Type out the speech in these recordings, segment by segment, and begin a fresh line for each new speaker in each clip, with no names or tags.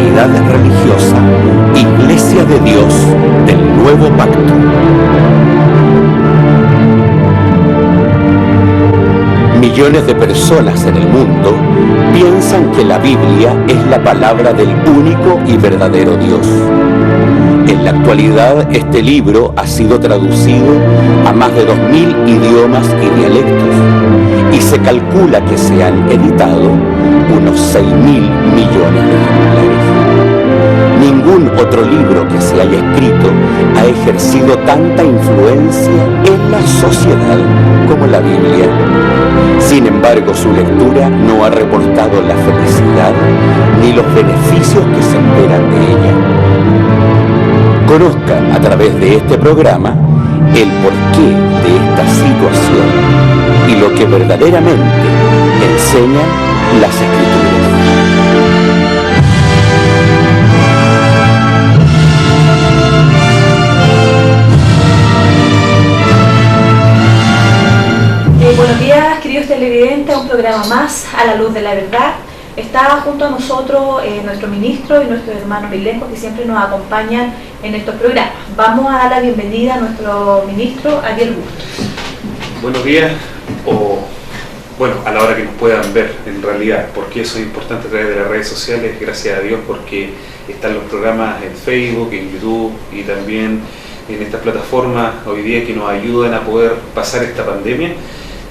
comunidad religiosa Iglesia de Dios del Nuevo Pacto. Millones de personas en el mundo piensan que la Biblia es la palabra del único y verdadero Dios. En la actualidad, este libro ha sido traducido a más de 2000 idiomas y dialectos, y se calcula que se han editado unos 6.000 millones de ejemplares. Ningún otro libro que se haya escrito ha ejercido tanta influencia en la sociedad como la Biblia. Sin embargo, su lectura no ha reportado la felicidad ni los beneficios que se esperan de ella. Conozca a través de este programa el porqué de esta situación y lo que verdaderamente enseñan las Escrituras.
Buenos días, queridos televidentes, a un programa más, A la Luz de la Verdad. Está junto a nosotros nuestro ministro y nuestro hermano Milenco, que siempre nos acompañan en estos programas. Vamos a dar la bienvenida a nuestro ministro, Ariel Bustos.
Buenos días, a la hora que nos puedan ver, en realidad, porque eso es importante a través de las redes sociales, gracias a Dios, porque están los programas en Facebook, en YouTube y también en estas plataformas hoy día que nos ayudan a poder pasar esta pandemia.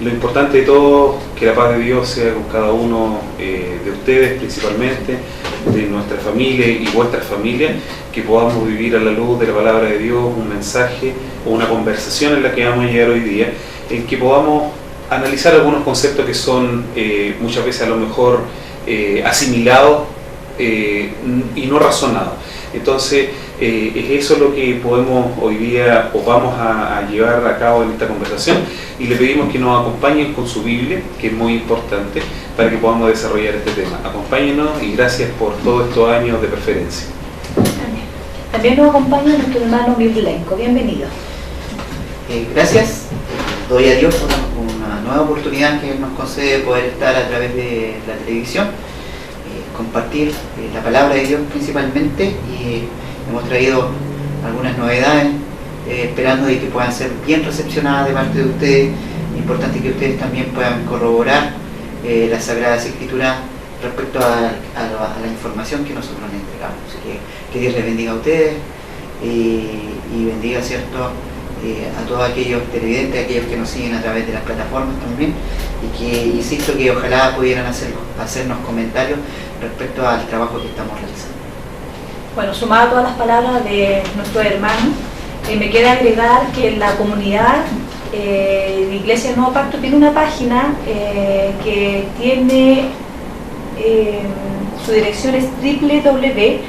Lo importante de todo, que la paz de Dios sea con cada uno de ustedes principalmente, de nuestra familia y vuestra familia, que podamos vivir a la luz de la palabra de Dios un mensaje o una conversación en la que vamos a llegar hoy día, en que podamos analizar algunos conceptos que son muchas veces a lo mejor asimilados y no razonados. Entonces, es eso lo que podemos hoy día o vamos a llevar a cabo en esta conversación, y le pedimos que nos acompañen con su Biblia, que es muy importante para que podamos desarrollar este tema. Acompáñenos y gracias por todos estos años de preferencia.
También nos acompaña nuestro hermano Milenco. Bienvenido.
Gracias. Doy a Dios por una nueva oportunidad que nos concede poder estar a través de la televisión, compartir la palabra de Dios principalmente, y hemos traído algunas novedades esperando de que puedan ser bien recepcionadas de parte de ustedes. Es importante que ustedes también puedan corroborar las Sagradas Escrituras respecto a la información que nosotros les entregamos. Así que Dios les bendiga a ustedes y bendiga, ¿cierto?, a todos aquellos televidentes, aquellos que nos siguen a través de las plataformas también, y que insisto que ojalá pudieran hacernos comentarios respecto al trabajo que estamos realizando.
Bueno, sumado a todas las palabras de nuestro hermano, me queda agregar que la comunidad de Iglesia del Nuevo Pacto tiene una página que tiene su dirección es www.idnp.cl.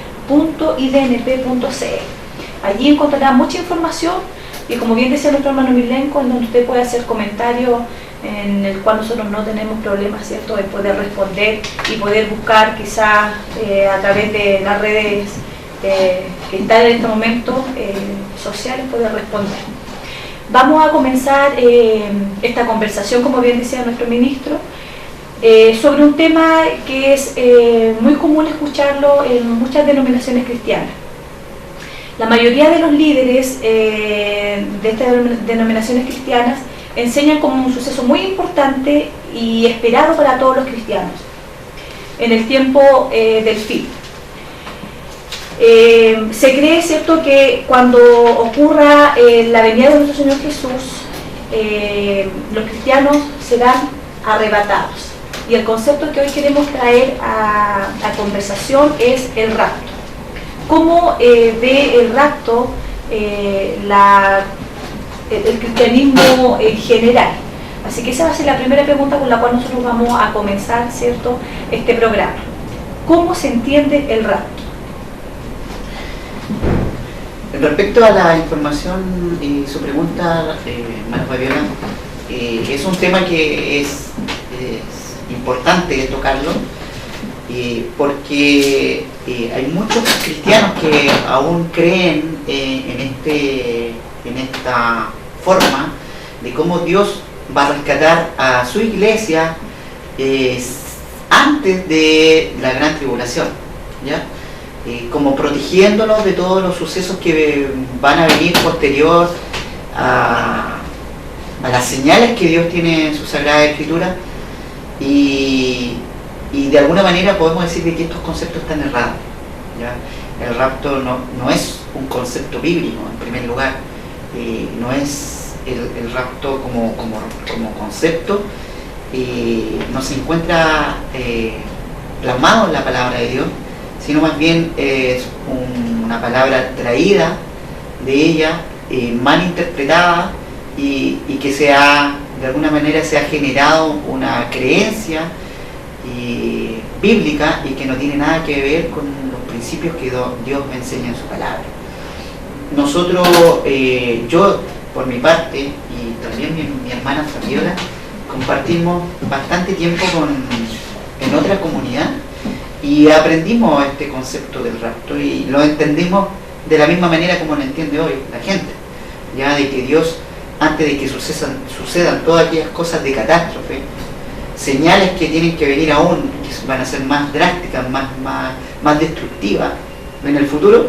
Allí encontrará mucha información, y como bien decía nuestro hermano Milenco, en donde usted puede hacer comentarios en el cual nosotros no tenemos problemas, ¿cierto?, de poder responder y poder buscar quizás a través de las redes que están en este momento sociales, poder responder. Vamos a comenzar esta conversación, como bien decía nuestro ministro, sobre un tema que es muy común escucharlo en muchas denominaciones cristianas. La mayoría de los líderes de estas denominaciones cristianas enseñan como un suceso muy importante y esperado para todos los cristianos en el tiempo del fin. Se cree, ¿cierto?, que cuando ocurra la venida de nuestro Señor Jesús, los cristianos serán arrebatados. Y el concepto que hoy queremos traer a conversación es el rapto. ¿Cómo ve el rapto el cristianismo en general? Así que esa va a ser la primera pregunta con la cual nosotros vamos a comenzar, ¿cierto?, este programa. ¿Cómo se entiende el rapto?
Respecto a la información y su pregunta, hermana Fabiola, es un tema que es importante tocarlo, porque hay muchos cristianos que aún creen en esta forma de cómo Dios va a rescatar a su iglesia antes de la gran tribulación, ¿ya? como protegiéndonos de todos los sucesos que van a venir posterior a las señales que Dios tiene en su Sagrada Escritura, y de alguna manera podemos decir de que estos conceptos están errados, ¿ya? El rapto no es un concepto bíblico en primer lugar, no es el rapto como concepto, no se encuentra plasmado en la palabra de Dios, sino más bien es una palabra traída de ella, mal interpretada, y que de alguna manera se ha generado una creencia bíblica y que no tiene nada que ver con los principios que Dios me enseña en su palabra. Nosotros, yo por mi parte y también mi hermana Fabiola, compartimos bastante tiempo en otra comunidad y aprendimos este concepto del rapto y lo entendimos de la misma manera como lo entiende hoy la gente, ya de que Dios, antes de que sucedan todas aquellas cosas de catástrofe, señales que tienen que venir aún, que van a ser más drásticas, más destructivas en el futuro,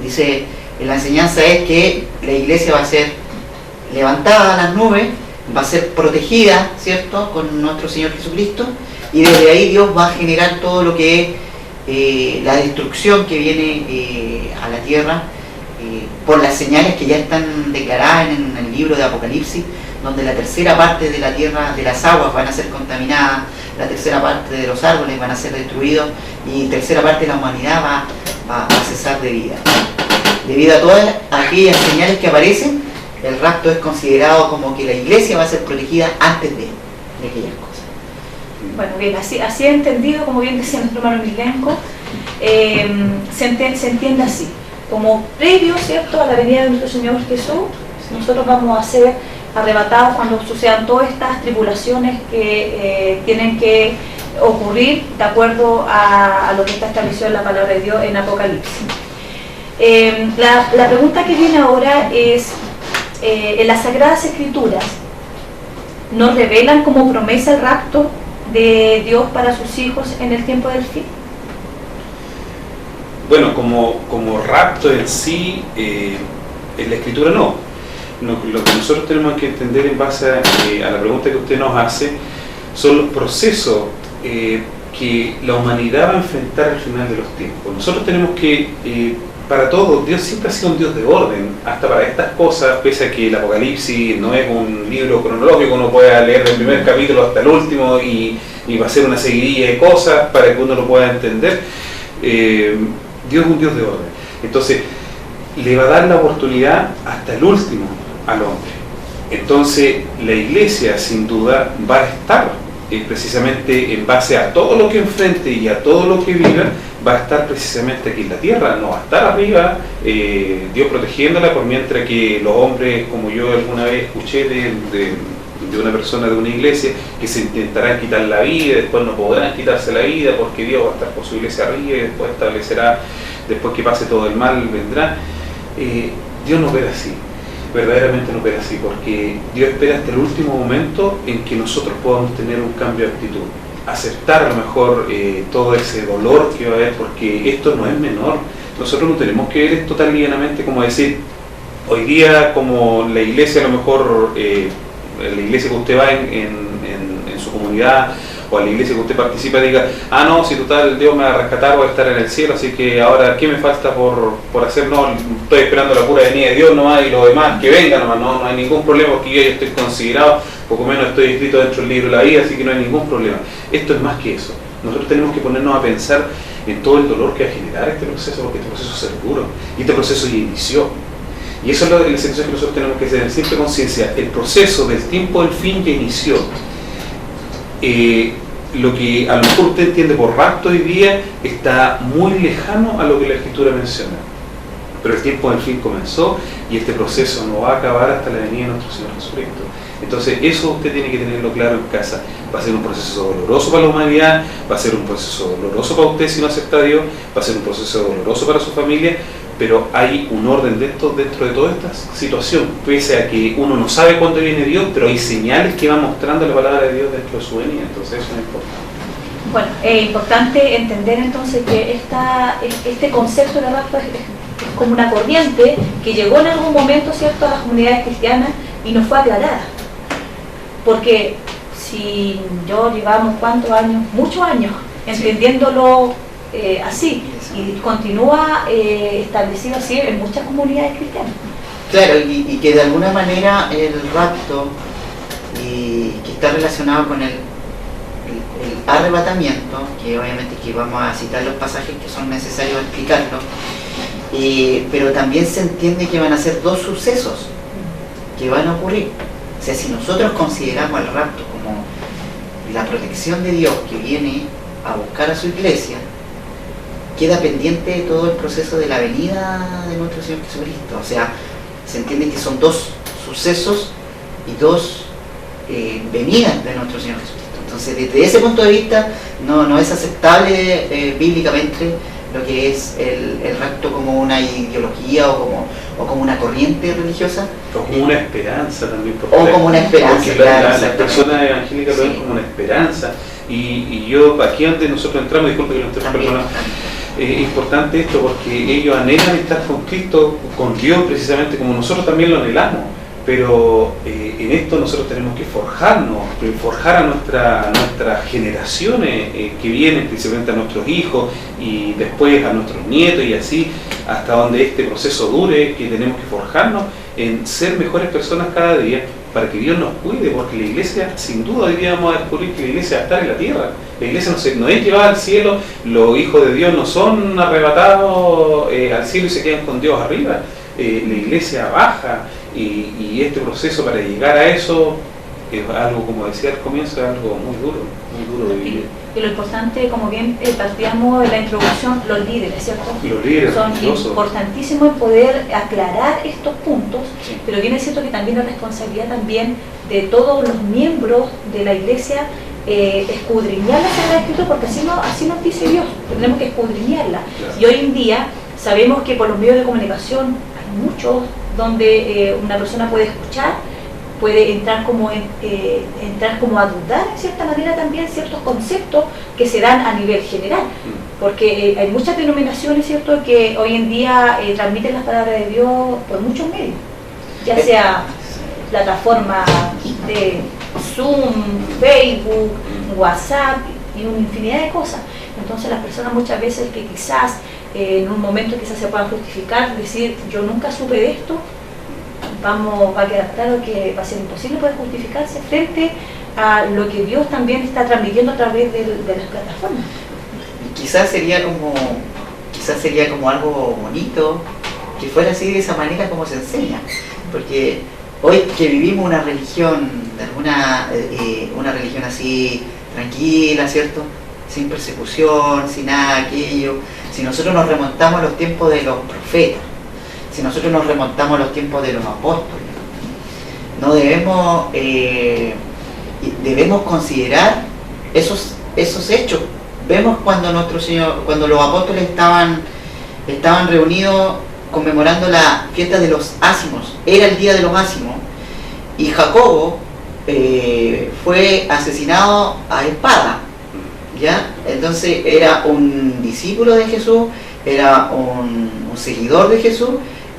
dice, la enseñanza es que la iglesia va a ser levantada a las nubes, va a ser protegida, ¿cierto?, con nuestro Señor Jesucristo, y desde ahí Dios va a generar todo lo que es la destrucción que viene a la tierra, por las señales que ya están declaradas en el libro de Apocalipsis, donde la tercera parte de la tierra, de las aguas van a ser contaminadas, la tercera parte de los árboles van a ser destruidos y tercera parte de la humanidad va a cesar de vida. Debido a todas aquellas señales que aparecen, el rapto es considerado como que la iglesia va a ser protegida antes de aquellas cosas.
Bueno, bien, así entendido, como bien decía nuestro hermano Milenko, se entiende así, como previo, ¿cierto?, a la venida de nuestro Señor Jesús, nosotros vamos a ser arrebatados cuando sucedan todas estas tribulaciones que tienen que ocurrir de acuerdo a lo que está establecido en la palabra de Dios en Apocalipsis. La pregunta que viene ahora es, en las Sagradas Escrituras, ¿nos revelan como promesa el rapto de Dios para sus hijos en el tiempo del fin?
Bueno, como rapto en sí, en la Escritura no. Lo que nosotros tenemos que entender en base a la pregunta que usted nos hace son los procesos que la humanidad va a enfrentar al final de los tiempos. Nosotros tenemos que, para todo, Dios siempre ha sido un Dios de orden, hasta para estas cosas, pese a que el Apocalipsis no es un libro cronológico, uno puede leer del primer capítulo hasta el último y va a ser una seguidilla de cosas para que uno lo pueda entender. Dios es un Dios de orden. Entonces, le va a dar la oportunidad hasta el último al hombre. Entonces, la iglesia, sin duda, va a estar precisamente en base a todo lo que enfrente y a todo lo que viva, va a estar precisamente aquí en la tierra, no va a estar arriba, Dios protegiéndola, por mientras que los hombres, como yo alguna vez escuché de una persona de una iglesia, que se intentarán quitar la vida, después no podrán quitarse la vida porque Dios va a estar por su iglesia arriba y después establecerá, después que pase todo el mal, vendrá. Dios no opera así, verdaderamente no opera así, porque Dios espera hasta el último momento en que nosotros podamos tener un cambio de actitud, aceptar a lo mejor todo ese dolor que va a haber, porque esto no es menor. Nosotros no tenemos que ver esto tan livianamente como decir, hoy día como la iglesia a lo mejor, la iglesia que usted va en su comunidad, o a la iglesia que usted participa, diga, no, si total Dios me va a rescatar, voy a estar en el cielo, así que ahora, ¿qué me falta por hacer? No, estoy esperando la pura venida de Dios nomás, y lo demás que venga nomás, no hay ningún problema, porque yo ya estoy considerado, poco menos estoy escrito dentro del libro de la vida, así que no hay ningún problema. Esto es más que eso. Nosotros tenemos que ponernos a pensar en todo el dolor que va a generar este proceso, porque este proceso es duro, y este proceso ya inició. Y eso es la situación que nosotros tenemos que hacer en simple conciencia. El proceso del tiempo del fin ya inició. Lo que a lo mejor usted entiende por rapto hoy día está muy lejano a lo que la Escritura menciona. Pero el tiempo del fin comenzó y este proceso no va a acabar hasta la venida de nuestro Señor Jesucristo. Entonces eso usted tiene que tenerlo claro en casa. Va a ser un proceso doloroso para la humanidad, va a ser un proceso doloroso para usted si no acepta a Dios, va a ser un proceso doloroso para su familia, pero hay un orden dentro de toda esta situación, pese a que uno no sabe cuándo viene Dios, pero hay señales que van mostrando la palabra de Dios dentro de su venida, entonces eso es importante.
Bueno, es importante entender entonces que este concepto de rapto es como una corriente que llegó en algún momento, ¿cierto?, a las comunidades cristianas y no fue aclarada. Porque si yo llevamos ¿cuántos años? Muchos años entendiéndolo así, y continúa establecido así en muchas comunidades cristianas.
Claro, y que de alguna manera el rapto, que está relacionado con el arrebatamiento, que obviamente que vamos a citar los pasajes que son necesarios explicarlo, pero también se entiende que van a ser dos sucesos que van a ocurrir. O sea, si nosotros consideramos el rapto como la protección de Dios que viene a buscar a su iglesia, queda pendiente todo el proceso de la venida de nuestro Señor Jesucristo. O sea, se entiende que son dos sucesos y dos venidas de nuestro Señor Jesucristo. Entonces, desde ese punto de vista, no es aceptable bíblicamente lo que es el rapto como una ideología o como una corriente religiosa.
O como una esperanza también.
O como una esperanza,
porque
claro.
Las personas evangélicas lo ven como una esperanza. Y yo, aquí donde nosotros entramos, disculpe que lo interrumpa, hermano, es importante esto porque ellos anhelan estar con Cristo, con Dios precisamente, como nosotros también lo anhelamos. Pero en esto nosotros tenemos que forjarnos, forjar a nuestras generaciones que vienen, principalmente a nuestros hijos y después a nuestros nietos y así, hasta donde este proceso dure, que tenemos que forjarnos en ser mejores personas cada día para que Dios nos cuide, porque la iglesia, sin duda, hoy día vamos a descubrir que la iglesia va a estar en la tierra. La iglesia no es llevada al cielo, los hijos de Dios no son arrebatados al cielo y se quedan con Dios arriba. La iglesia baja. Y este proceso para llegar a eso es algo, como decía al comienzo, es algo muy duro de vivir.
Y lo importante, como bien partíamos de la introducción, los líderes, ¿cierto?
Los líderes
son importantísimos en poder aclarar estos puntos, sí. Pero bien es cierto que también es responsabilidad también de todos los miembros de la iglesia escudriñar la Sagrada Escritura, porque así nos dice Dios, tenemos que escudriñarla. Claro. Y hoy en día sabemos que por los medios de comunicación hay muchos donde una persona puede escuchar, puede entrar como a dudar en cierta manera también ciertos conceptos que se dan a nivel general, porque hay muchas denominaciones, ¿cierto?, que hoy en día transmiten las palabras de Dios por muchos medios, ya sea plataformas de Zoom, Facebook, WhatsApp y una infinidad de cosas. Entonces las personas muchas veces que quizás en un momento quizás se puedan justificar, decir yo nunca supe de esto, va a quedar claro que va a ser imposible poder justificarse frente a lo que Dios también está transmitiendo a través de las plataformas.
Quizás sería como algo bonito que fuera así, de esa manera como se enseña, porque hoy que vivimos una religión, una religión así tranquila, ¿cierto?, sin persecución, sin nada de aquello. Si nosotros nos remontamos a los tiempos de los profetas, si nosotros nos remontamos a los tiempos de los apóstoles, no debemos considerar esos hechos. Vemos cuando cuando los apóstoles estaban reunidos conmemorando la fiesta de los ácimos, era el día de los ácimos, y Jacobo fue asesinado a espada. ¿Ya? Entonces era un discípulo de Jesús, era un seguidor de Jesús,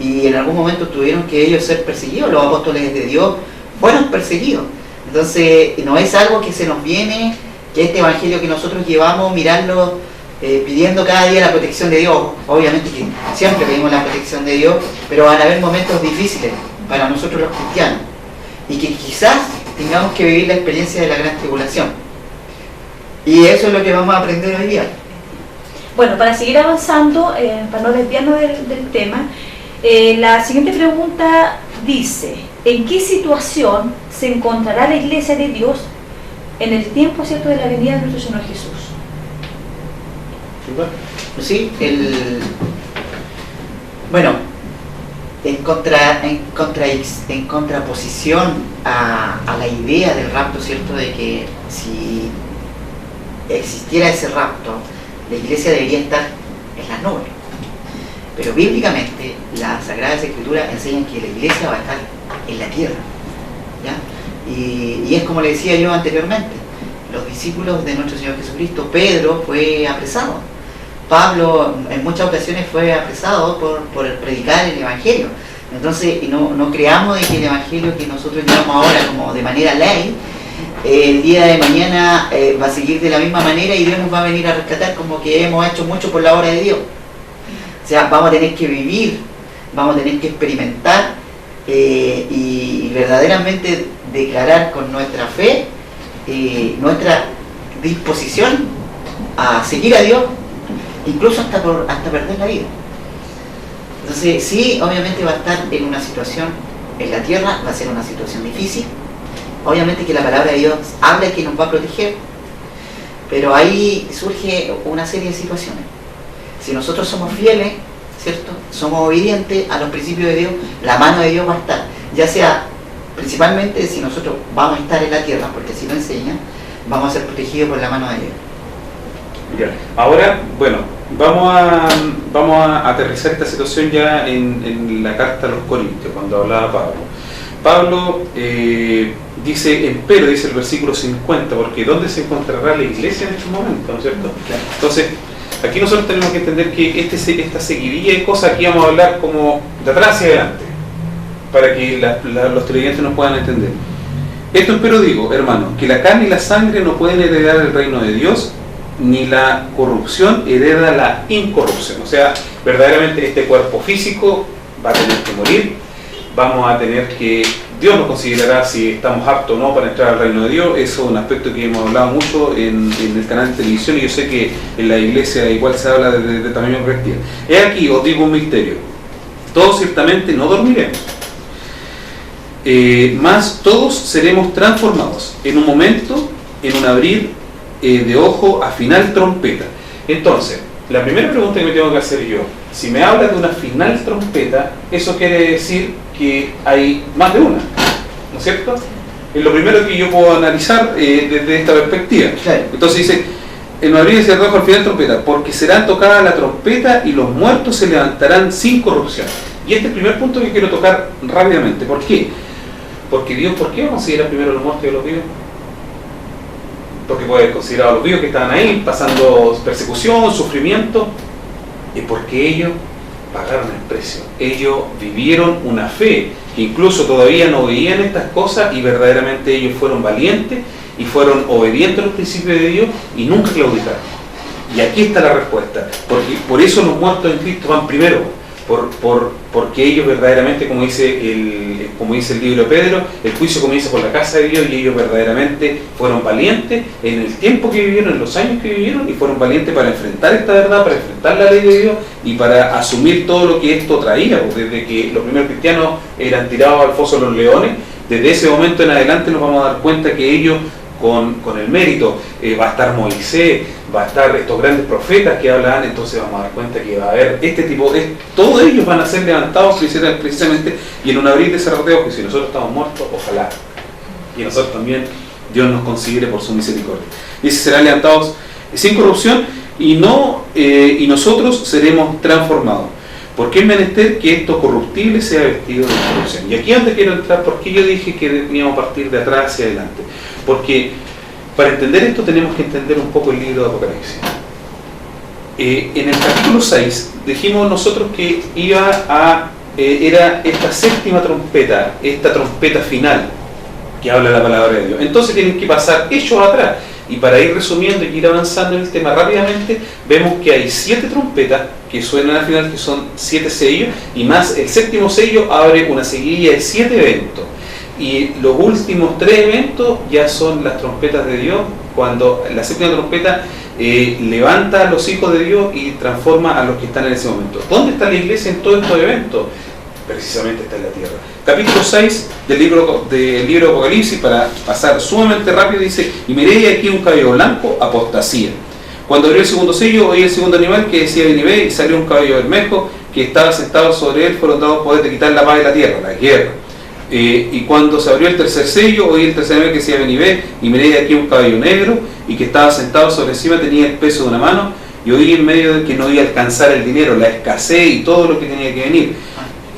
y en algún momento tuvieron que ellos ser perseguidos. Los apóstoles de Dios fueron perseguidos. Entonces no es algo que se nos viene, que este evangelio que nosotros llevamos, mirarlo pidiendo cada día la protección de Dios. Obviamente que siempre pedimos la protección de Dios, pero van a haber momentos difíciles para nosotros los cristianos, y que quizás tengamos que vivir la experiencia de la gran tribulación. Y eso es lo que vamos a aprender hoy día.
Bueno, para seguir avanzando, para no desviarnos del tema, la siguiente pregunta dice: ¿en qué situación se encontrará la Iglesia de Dios en el tiempo, ¿cierto?, de la venida de nuestro Señor Jesús?
Sí, en contraposición a la idea del rapto, ¿cierto?, de que si existiera ese rapto, la iglesia debería estar en las nubes. Pero bíblicamente las Sagradas Escrituras enseñan que la iglesia va a estar en la tierra, ¿ya? Y es como le decía yo anteriormente, los discípulos de nuestro Señor Jesucristo. Pedro fue apresado. Pablo en muchas ocasiones fue apresado por predicar el Evangelio. Entonces no creamos de que el Evangelio que nosotros llevamos ahora como de manera ley, el día de mañana va a seguir de la misma manera y Dios nos va a venir a rescatar como que hemos hecho mucho por la obra de Dios. O sea, vamos a tener que vivir, vamos a tener que experimentar y verdaderamente declarar con nuestra fe nuestra disposición a seguir a Dios, incluso hasta perder la vida. Entonces sí, obviamente va a estar en una situación en la tierra, va a ser una situación difícil. Obviamente que la palabra de Dios habla que nos va a proteger, pero ahí surge una serie de situaciones. Si nosotros somos fieles, ¿cierto?, somos obedientes a los principios de Dios, la mano de Dios va a estar, ya sea principalmente si nosotros vamos a estar en la tierra, porque así lo enseña, vamos a ser protegidos por la mano de Dios.
Ya. Ahora, bueno, vamos a aterrizar esta situación ya en la carta a los Corintios, cuando hablaba Pablo. Pablo dice, empero, dice el versículo 50, porque ¿dónde se encontrará la iglesia en este momento? ¿No es cierto?
Claro.
Entonces, aquí nosotros tenemos que entender que esta seguidilla de cosas, aquí vamos a hablar como de atrás hacia adelante, para que los televidentes nos puedan entender. Esto empero digo, hermanos, que la carne y la sangre no pueden heredar el reino de Dios, ni la corrupción hereda la incorrupción. O sea, verdaderamente este cuerpo físico va a tener que morir, vamos a tener que, Dios nos considerará si estamos aptos o no para entrar al reino de Dios. Eso es un aspecto que hemos hablado mucho en el canal de televisión, y yo sé que en la iglesia igual se habla de tamaño correctivo. He aquí, os digo un misterio, todos ciertamente no dormiremos, mas todos seremos transformados en un momento, en un abrir de ojo, a final trompeta. Entonces, la primera pregunta que me tengo que hacer yo, si me habla de una final trompeta, eso quiere decir que hay más de una, ¿no es cierto? Es lo primero que yo puedo analizar desde esta perspectiva.
Claro.
Entonces dice, en un abrir de ojo al final trompeta, porque serán tocadas la trompeta y los muertos se levantarán sin corrupción. Y este es el primer punto que quiero tocar rápidamente. ¿Por qué? Porque Dios, ¿por qué va a considerar primero los muertos y los vivos? Porque puede haber considerado a los vivos que estaban ahí pasando persecución, sufrimiento, y porque ellos pagaron el precio. Ellos vivieron una fe que incluso todavía no veían estas cosas, y verdaderamente ellos fueron valientes y fueron obedientes a los principios de Dios y nunca claudicaron. Y aquí está la respuesta, porque por eso los muertos en Cristo van primero, porque ellos verdaderamente, como dice el libro de Pedro, el juicio comienza por la casa de Dios, y ellos verdaderamente fueron valientes en el tiempo que vivieron, en los años que vivieron, y fueron valientes para enfrentar esta verdad, para enfrentar la ley de Dios y para asumir todo lo que esto traía. Desde que los primeros cristianos eran tirados al foso de los leones, desde ese momento en adelante nos vamos a dar cuenta que ellos, con el mérito, va a estar Moisés, va a estar estos grandes profetas que hablan, entonces vamos a dar cuenta que va a haber este tipo, todos ellos van a ser levantados precisamente, y en un abrir de cerrar de ojos, que si nosotros estamos muertos, ojalá, y nosotros también, Dios nos considere por su misericordia. Dice, serán levantados sin corrupción, y nosotros seremos transformados. Porque es menester que esto corruptible sea vestido de incorrupción. Y aquí es donde quiero entrar, porque yo dije que debíamos partir de atrás hacia adelante. Porque para entender esto tenemos que entender un poco el libro de Apocalipsis. En el capítulo 6 dijimos nosotros que era esta séptima trompeta, esta trompeta final que habla la palabra de Dios. Entonces tienen que pasar ellos atrás. Y para ir resumiendo y ir avanzando en el tema rápidamente, vemos que hay 7 trompetas que suenan al final, que son 7 sellos, y más el séptimo sello abre una seguidilla de 7 eventos. Y los últimos 3 eventos ya son las trompetas de Dios, cuando la séptima trompeta levanta a los hijos de Dios y transforma a los que están en ese momento. ¿Dónde está la iglesia en todos estos eventos? Precisamente está en la tierra. Capítulo 6 del libro de Apocalipsis, para pasar sumamente rápido, dice: y miré aquí un caballo blanco, apostasía. Cuando abrió el segundo sello, oí el segundo animal que decía: ven y ve, y salió un caballo bermejo que estaba sentado sobre él, fueron dados poder de quitar la paz de la tierra, la guerra. Y cuando se abrió el tercer sello, oí el tercer animal que decía: ven y ve, y miré aquí un caballo negro, y que estaba sentado sobre encima, tenía el peso de una mano, y oí en medio de que no iba a alcanzar el dinero, la escasez y todo lo que tenía que venir.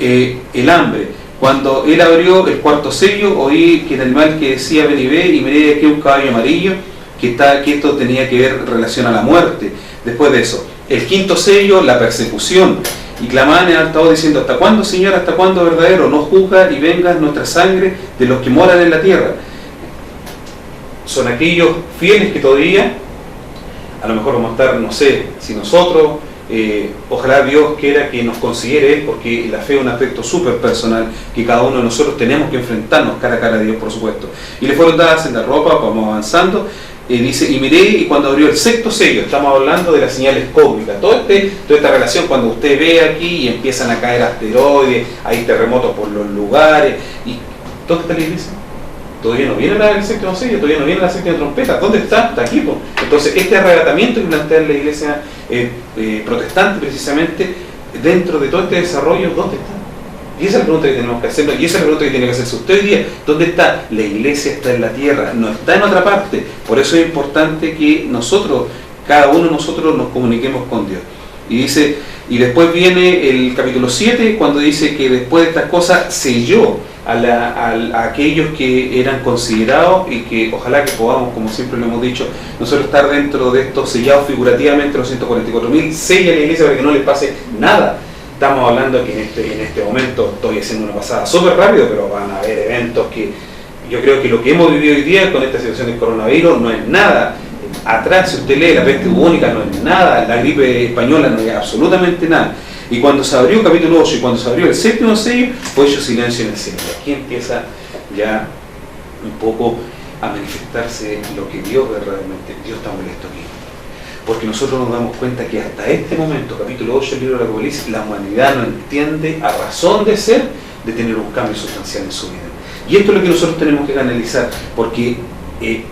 El hambre. Cuando él abrió el cuarto sello, oí que el animal que decía: ven y ve, y miré aquí un caballo amarillo, que esto tenía que ver relación a la muerte. Después de eso, el quinto sello, la persecución. Y clamaban en alta voz diciendo: ¿hasta cuándo, Señor, hasta cuándo, verdadero? No juzga y venga nuestra sangre de los que moran en la tierra. Son aquellos fieles que todavía, a lo mejor vamos a estar, no sé, si nosotros, ojalá Dios quiera que nos considere Él, porque la fe es un aspecto súper personal que cada uno de nosotros tenemos que enfrentarnos cara a cara a Dios, por supuesto. Y le fueron dadas en la ropa, vamos avanzando. Dice: y miré, y cuando abrió el sexto sello, estamos hablando de las señales cósmicas, toda esta relación, cuando usted ve aquí y empiezan a caer asteroides, hay terremotos por los lugares, y ¿dónde está la iglesia? Todavía no viene el séptimo sello, todavía no viene la séptima trompeta. ¿Dónde está? Está aquí. Entonces, este arrebatamiento que plantea la iglesia protestante, precisamente, dentro de todo este desarrollo, ¿dónde está? Y esa es la pregunta que tenemos que hacernos, y esa es la pregunta que tiene que hacerse usted hoy día. ¿Dónde está? La iglesia está en la tierra, no está en otra parte. Por eso es importante que nosotros, cada uno de nosotros, nos comuniquemos con Dios. Y dice, y después viene el capítulo 7, cuando dice que después de estas cosas selló a aquellos que eran considerados, y que ojalá que podamos, como siempre lo hemos dicho, nosotros estar dentro de estos sellados figurativamente, los 144.000, sella la iglesia para que no les pase nada. Estamos hablando que en este momento, estoy haciendo una pasada súper rápido, pero van a haber eventos que yo creo que lo que hemos vivido hoy día con esta situación del coronavirus no es nada. Atrás, si usted lee la peste bubónica, no es nada, la gripe española no es absolutamente nada. Y cuando se abrió el capítulo 8 y cuando se abrió el séptimo sello, fue hecho silencio en el cielo. Aquí empieza ya un poco a manifestarse lo que Dios verdaderamente, Dios está molesto aquí. Porque nosotros nos damos cuenta que hasta este momento, capítulo 8 del libro de Apocalipsis, la humanidad no entiende a razón de ser de tener un cambio sustancial en su vida. Y esto es lo que nosotros tenemos que analizar, porque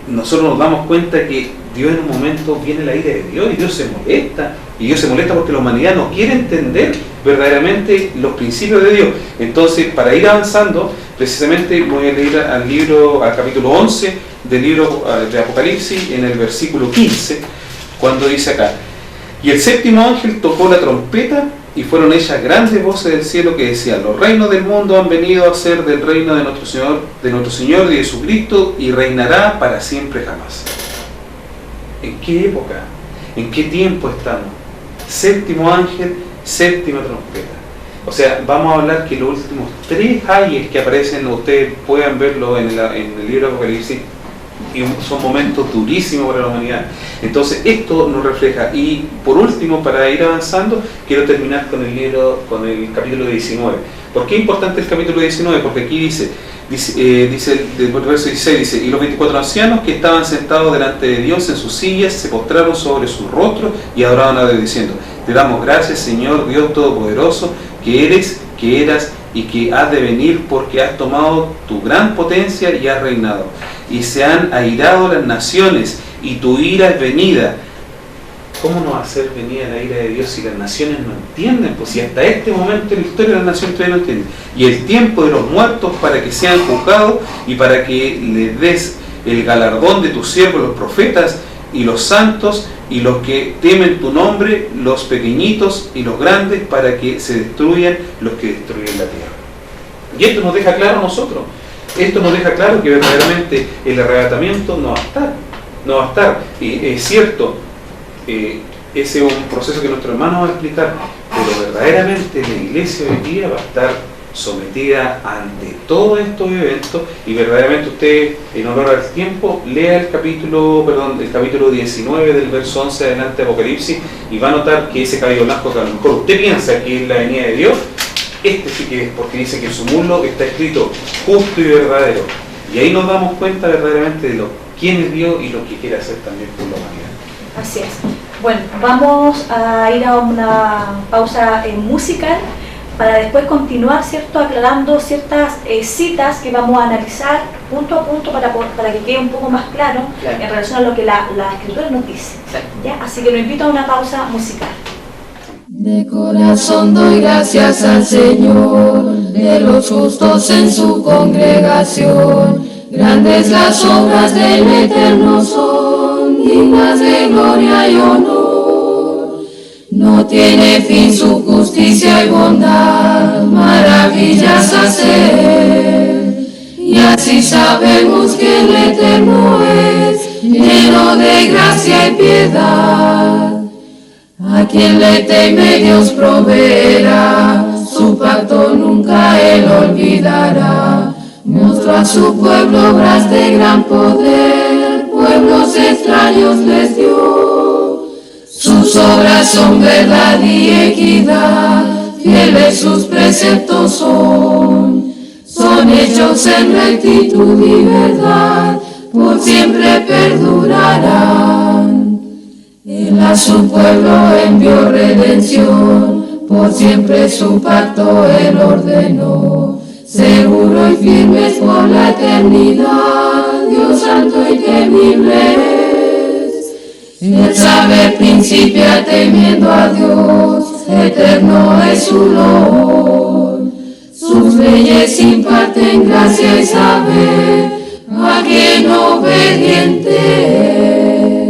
nosotros nos damos cuenta que Dios en un momento viene la ira de Dios y Dios se molesta. Y Dios se molesta porque la humanidad no quiere entender verdaderamente los principios de Dios. Entonces, para ir avanzando, precisamente voy a leer al capítulo 11 del libro de Apocalipsis, en el versículo 15, cuando dice acá: y el séptimo ángel tocó la trompeta, y fueron hechas grandes voces del cielo que decían: los reinos del mundo han venido a ser del reino de nuestro Señor y de Jesucristo, y reinará para siempre jamás. ¿En qué época? ¿En qué tiempo estamos? Séptimo ángel, séptima trompeta. O sea, vamos a hablar que los últimos 3 ayes que aparecen, ustedes puedan verlo en el libro de Apocalipsis, y son momentos durísimos para la humanidad. Entonces esto nos refleja. Y por último, para ir avanzando, quiero terminar con el capítulo 19. ¿Por qué es importante el capítulo 19? Porque aquí dice el verso 16, dice: y los 24 ancianos que estaban sentados delante de Dios en sus sillas se postraron sobre sus rostros y adoraban a Dios diciendo: te damos gracias, Señor Dios Todopoderoso, que eres, que eras y que has de venir, porque has tomado tu gran potencia y has reinado. Y se han airado las naciones, y tu ira es venida. ¿Cómo no va a ser venida la ira de Dios si las naciones no entienden? Pues si hasta este momento en la historia las naciones todavía no entienden. Y el tiempo de los muertos para que sean juzgados y para que les des el galardón de tus siervos, los profetas y los santos y los que temen tu nombre, los pequeñitos y los grandes, para que se destruyan los que destruyen la tierra. Y esto nos deja claro a nosotros. Esto nos deja claro que verdaderamente el arrebatamiento no va a estar. No va a estar. Es cierto, ese es un proceso que nuestro hermano va a explicar, pero verdaderamente la iglesia hoy día va a estar sometida ante todos estos eventos, y verdaderamente usted, en honor al tiempo, lea el capítulo 19 del verso 11 adelante de Apocalipsis, y va a notar que ese cabello blanco que a lo mejor usted piensa que es la venida de Dios, este sí que es, porque dice que en su muslo está escrito justo y verdadero. Y ahí nos damos cuenta verdaderamente de quién es Dios y lo que quiere hacer también por la humanidad.
Así es. Bueno, vamos a ir a una pausa musical para después continuar, ¿cierto?, aclarando ciertas citas que vamos a analizar punto a punto para que quede un poco más claro, en relación a lo que la Escritura nos dice. ¿Ya? Así que lo invito a una pausa musical.
De corazón doy gracias al Señor, de los justos en su congregación. Grandes las obras del Eterno son, dignas de gloria y honor. No tiene fin su justicia y bondad, maravillas hacer. Y así sabemos que el Eterno es lleno de gracia y piedad. A quien le teme Dios proveerá, su pacto nunca él olvidará. Mostró a su pueblo obras de gran poder, pueblos extraños les dio. Sus obras son verdad y equidad, fieles sus preceptos son hechos en rectitud y verdad, por siempre perdurarán. Él a su pueblo envió redención, por siempre su pacto él ordenó. Seguro y firmes por la eternidad, Dios santo y temible es. El saber principia temiendo a Dios, eterno es su loor. Sus leyes imparten gracia y saber a quien obediente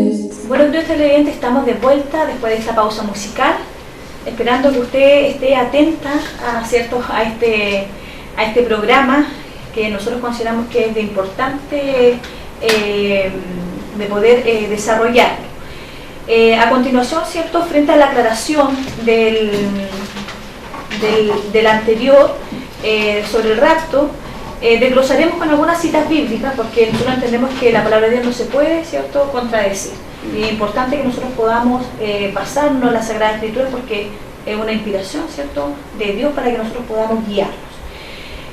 es.
Bueno, queridos televidentes, estamos de vuelta después de esta pausa musical, esperando que usted esté atenta a este programa que nosotros consideramos que es de importante de poder desarrollar. A continuación, ¿cierto?, frente a la aclaración del anterior sobre el rapto, desglosaremos con algunas citas bíblicas, porque nosotros entendemos que la palabra de Dios no se puede, ¿cierto?, contradecir. Y es importante que nosotros podamos basarnos en la Sagrada Escritura, porque es una inspiración, ¿cierto?, de Dios para que nosotros podamos guiarnos.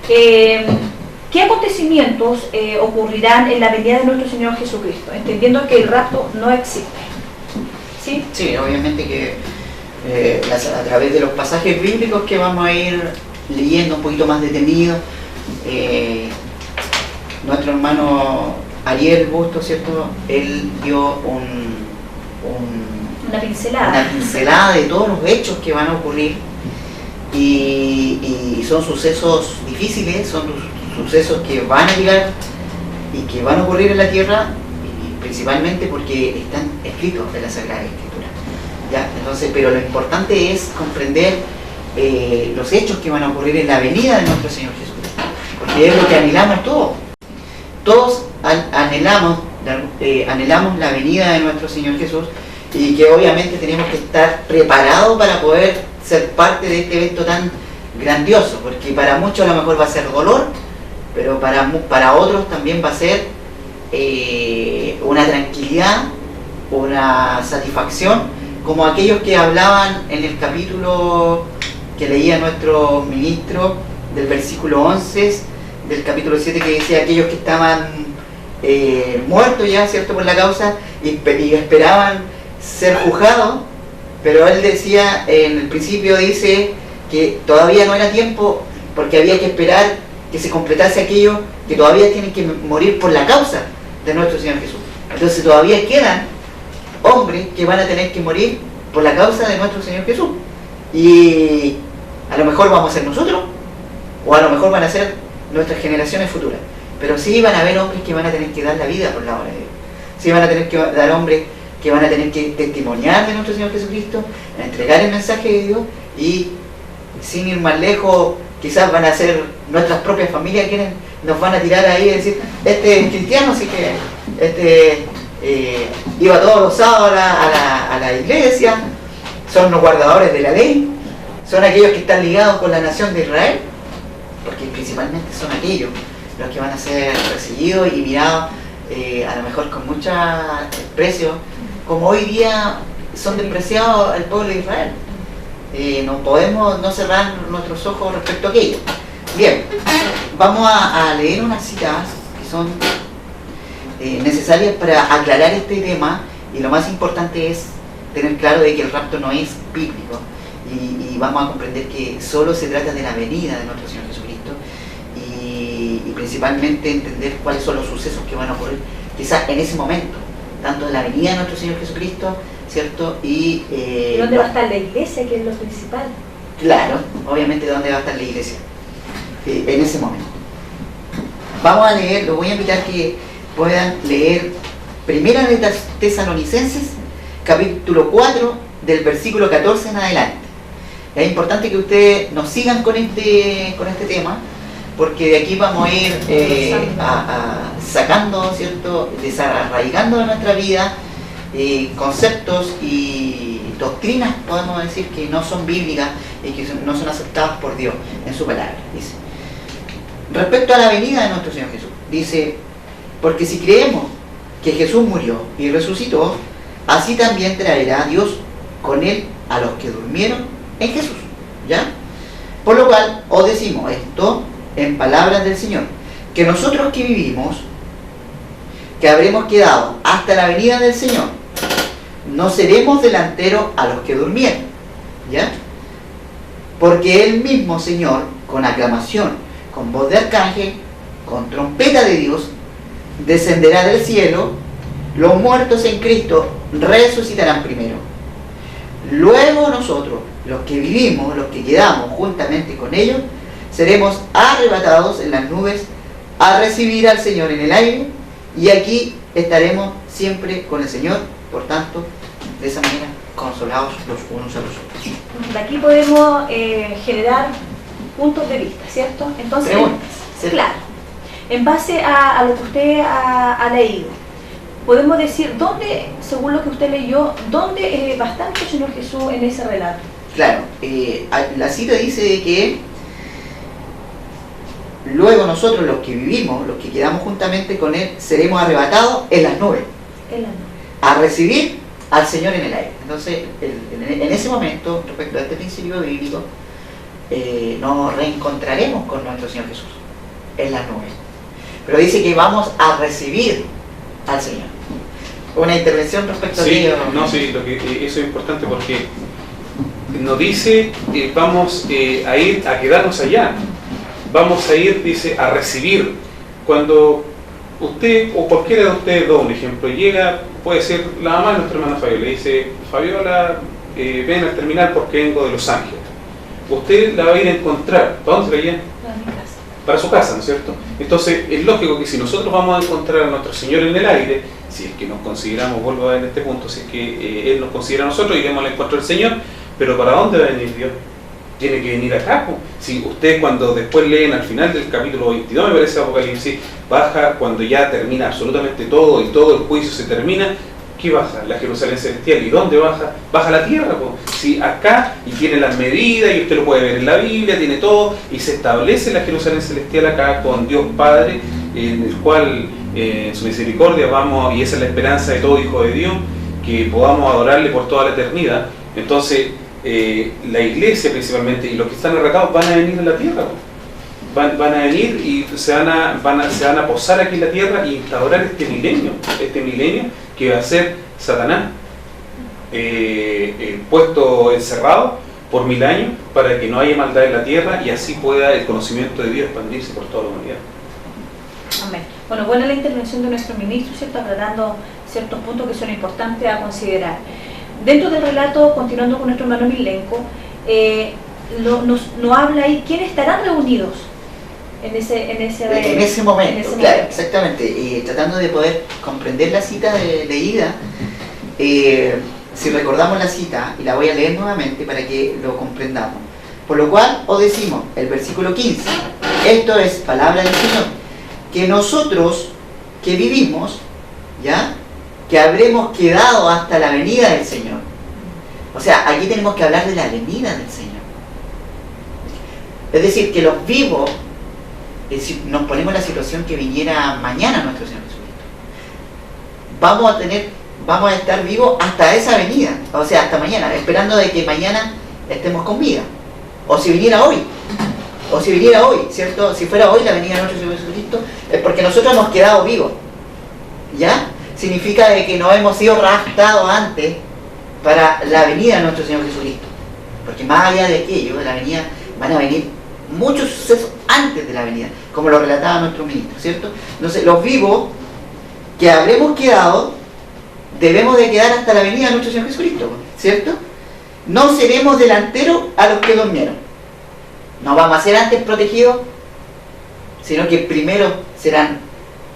¿Qué acontecimientos ocurrirán en la venida de nuestro Señor Jesucristo? Entendiendo que el rapto no existe. ¿Sí?
Sí, obviamente que a través de los pasajes bíblicos que vamos a ir leyendo un poquito más detenido, nuestro hermano Ariel Bustos, ¿cierto? Él dio
una pincelada
de todos los hechos que van a ocurrir. Y son sucesos difíciles, son sucesos que van a llegar y que van a ocurrir en la tierra, y principalmente porque están escritos en la Sagrada Escritura. ¿Ya? Entonces, pero lo importante es comprender los hechos que van a ocurrir en la venida de nuestro Señor Jesucristo, porque es lo que anhelamos todos. Todos anhelamos la venida de nuestro Señor Jesús, y que obviamente tenemos que estar preparados para poder ser parte de este evento tan grandioso, porque para muchos a lo mejor va a ser dolor, pero para otros también va a ser una tranquilidad, una satisfacción, como aquellos que hablaban en el capítulo que leía nuestro ministro del versículo 11 del capítulo 7, que decía aquellos que estaban muertos ya, ¿cierto?, por la causa, y esperaban ser juzgados. Pero él decía, en el principio dice que todavía no era tiempo, porque había que esperar que se completase aquello que todavía tienen que morir por la causa de nuestro Señor Jesús. Entonces todavía quedan hombres que van a tener que morir por la causa de nuestro Señor Jesús. Y a lo mejor vamos a ser nosotros, o a lo mejor van a ser nuestras generaciones futuras. Pero sí van a haber hombres que van a tener que dar la vida por la obra de Dios. Sí van a tener que dar hombres que van a tener que testimoniar de nuestro Señor Jesucristo, entregar el mensaje de Dios, y sin ir más lejos, quizás van a ser nuestras propias familias quienes nos van a tirar ahí y decir, este es cristiano, así que iba todos los sábados a la iglesia, son los guardadores de la ley, son aquellos que están ligados con la nación de Israel, porque principalmente son aquellos los que van a ser perseguidos y mirados a lo mejor con mucho desprecio, como hoy día son despreciados el pueblo de Israel. No podemos no cerrar nuestros ojos respecto a aquello. Bien, vamos a leer unas citas que son necesarias para aclarar este tema, y lo más importante es tener claro de que el rapto no es bíblico, y vamos a comprender que solo se trata de la venida de nuestro Señor Jesucristo, y principalmente entender cuáles son los sucesos que van a ocurrir quizás en ese momento, tanto de la venida de nuestro Señor Jesucristo, ¿cierto? ¿Y
dónde va a estar la iglesia, que es lo principal?
Claro, obviamente dónde va a estar la iglesia en ese momento. Vamos a leer, los voy a invitar que puedan leer Primera de Tesalonicenses, capítulo 4, del versículo 14 en adelante. Es importante que ustedes nos sigan con este tema, porque de aquí vamos a ir sacando, ¿cierto?, desarraigando de nuestra vida conceptos y doctrinas, podemos decir, que no son bíblicas y que no son aceptadas por Dios en su palabra. Dice, respecto a la venida de nuestro Señor Jesús, dice, porque si creemos que Jesús murió y resucitó, así también traerá Dios con él a los que durmieron en Jesús, ¿ya? Por lo cual os decimos esto en palabras del Señor, que nosotros que vivimos, que habremos quedado hasta la venida del Señor, no seremos delanteros a los que durmieron, ¿ya? Porque el mismo Señor, con aclamación, con voz de arcángel, con trompeta de Dios, descenderá del cielo, los muertos en Cristo resucitarán primero. Luego nosotros, los que vivimos, los que quedamos juntamente con ellos, seremos arrebatados en las nubes a recibir al Señor en el aire, y aquí estaremos siempre con el Señor. Por tanto, de esa manera, consolados los unos a los otros.
De aquí podemos generar puntos de vista, ¿cierto? Entonces,
preguntas, ¿cierto?
claro, en base a lo que usted ha leído, podemos decir dónde, según lo que usted leyó, dónde va a estar el Señor Jesús en ese relato.
Claro, la cita dice que luego nosotros, los que vivimos, los que quedamos juntamente con Él, seremos arrebatados en las nubes,
En la noche.
a recibir al Señor en el aire. Entonces, en ese momento, respecto a este principio bíblico, nos reencontraremos con nuestro Señor Jesús en las nubes. Pero dice que vamos a recibir al Señor. Una intervención respecto a ello.
No, sí, eso es importante porque nos dice vamos a ir a quedarnos allá. Vamos a ir, dice, a recibir. Cuando usted o cualquiera de ustedes dos, un ejemplo, llega, puede ser la mamá de nuestra hermana Fabiola, le dice, Fabiola, ven al terminal porque vengo de Los Ángeles. Usted la va a ir a encontrar. ¿Para dónde se la lleva?
Para mi casa.
Para su casa, ¿no es cierto? Entonces es lógico que si nosotros vamos a encontrar a nuestro Señor en el aire, si es que nos consideramos, vuelvo a ver en este punto, si es que Él nos considera a nosotros, iremos al encuentro del Señor, pero ¿para dónde va a venir Dios? Tiene que venir acá. Si ustedes cuando después leen al final del capítulo 22, me parece Apocalipsis, baja cuando ya termina absolutamente todo y todo el juicio se termina, ¿qué baja? La Jerusalén celestial. ¿Y dónde baja? Baja a la tierra. Si acá, y tiene las medidas, y usted lo puede ver en la Biblia, tiene todo, y se establece la Jerusalén celestial acá con Dios Padre, en el cual en su misericordia vamos, y esa es la esperanza de todo hijo de Dios, que podamos adorarle por toda la eternidad. Entonces, la iglesia principalmente, y los que están arrebatados van a venir a la tierra. Van a venir y se van a posar aquí en la tierra y instaurar este milenio que va a ser Satanás puesto encerrado por 1000 años para que no haya maldad en la tierra y así pueda el conocimiento de Dios expandirse por toda la humanidad.
Amén. Bueno, buena la intervención de nuestro ministro, ¿cierto? Aclarando ciertos puntos que son importantes a considerar. Dentro del relato, continuando con nuestro hermano Milenko, nos habla ahí quiénes estarán reunidos en ese
momento, claro, exactamente. Y tratando de poder comprender la cita leída, si recordamos la cita, y la voy a leer nuevamente para que lo comprendamos. Por lo cual os decimos, el versículo 15, esto es palabra del Señor, que nosotros que vivimos, ¿ya?, que habremos quedado hasta la venida del Señor. O sea, aquí tenemos que hablar de la venida del Señor. Es decir, que los vivos, si nos ponemos en la situación que viniera mañana nuestro Señor Jesucristo, vamos a estar vivos hasta esa venida, o sea, hasta mañana, esperando de que mañana estemos con vida. O si viniera hoy, ¿cierto? Si fuera hoy la venida de nuestro Señor Jesucristo, es porque nosotros hemos quedado vivos, ¿ya? Significa de que no hemos sido raptados antes para la venida de nuestro Señor Jesucristo. Porque más allá de aquello, de la venida, van a venir muchos sucesos antes de la venida, como lo relataba nuestro ministro, ¿cierto? Entonces, los vivos que habremos quedado, debemos de quedar hasta la venida de nuestro Señor Jesucristo, ¿cierto? No seremos delanteros a los que durmieron. No vamos a ser antes protegidos, sino que primero serán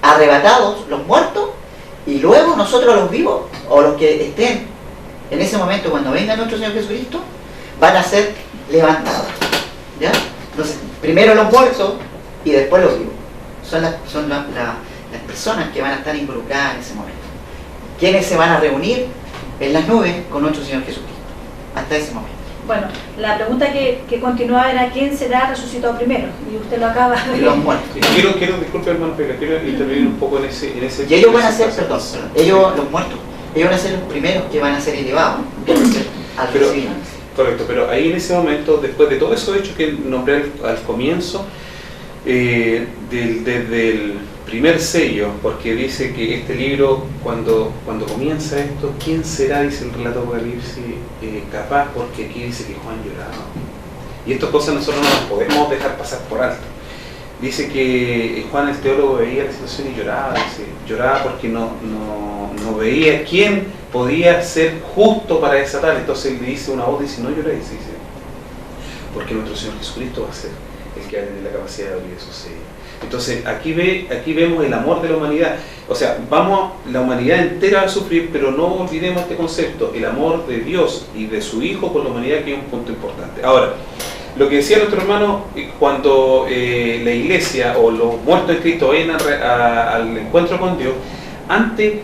arrebatados los muertos, y luego nosotros los vivos, o los que estén en ese momento cuando venga nuestro Señor Jesucristo, van a ser levantados, ¿ya? Entonces, primero los muertos, y después los vivos. Son las personas que van a estar involucradas en ese momento. ¿Quiénes se van a reunir en las nubes con nuestro Señor Jesucristo? Hasta ese momento.
Bueno, la pregunta que continuaba era ¿quién será resucitado primero? Y usted lo acaba de...
Los muertos.
Quiero disculpe hermano, pero quiero intervenir un poco en ese
y ellos van a ser, perdón, ellos, los muertos, ellos van a ser los primeros que van a ser elevados al
Pero,
recibir.
correcto, pero ahí en ese momento, después de todos esos hechos que nombré al comienzo, desde el primer sello, porque dice que este libro, cuando comienza esto, ¿quién será, dice el relato de Apocalipsis, capaz? Porque aquí dice que Juan lloraba. Y estas cosas nosotros no las podemos dejar pasar por alto. Dice que Juan el teólogo veía la situación y lloraba, lloraba porque no veía quién podía ser justo para desatar. Entonces él le dice una voz, dice, no lloréis, dice, porque nuestro Señor Jesucristo va a ser el que va a tener la capacidad de abrir esos sellos. Entonces aquí vemos el amor de la humanidad. O sea, la humanidad entera va a sufrir, pero no olvidemos este concepto, el amor de Dios y de su Hijo por la humanidad, que es un punto importante. Ahora, lo que decía nuestro hermano, cuando la iglesia o los muertos en Cristo vayan al encuentro con Dios, antes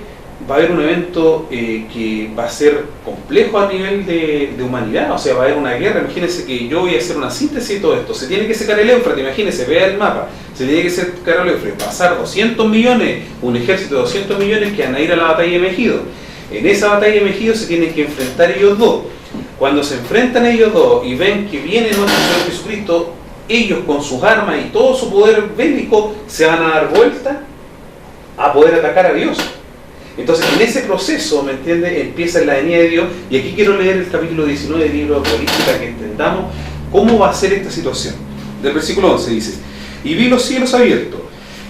va a haber un evento que va a ser complejo a nivel de humanidad. O sea, va a haber una guerra. Imagínense que yo voy a hacer una síntesis de todo esto. Se tiene que secar el Éufrates, imagínense, vea el mapa. Se tiene que secar el Éufrates, pasar 200 millones, un ejército de 200 millones que van a ir a la batalla de Megido. En esa batalla de Megido se tienen que enfrentar ellos dos. Cuando se enfrentan ellos dos y ven que viene nuestro Señor Jesucristo, ellos con sus armas y todo su poder bélico se van a dar vuelta a poder atacar a Dios. Entonces, en ese proceso, ¿me entiende?, empieza la venida de Dios. Y aquí quiero leer el capítulo 19 del libro de Apocalipsis para que entendamos cómo va a ser esta situación. Del versículo 11 dice: y vi los cielos abiertos,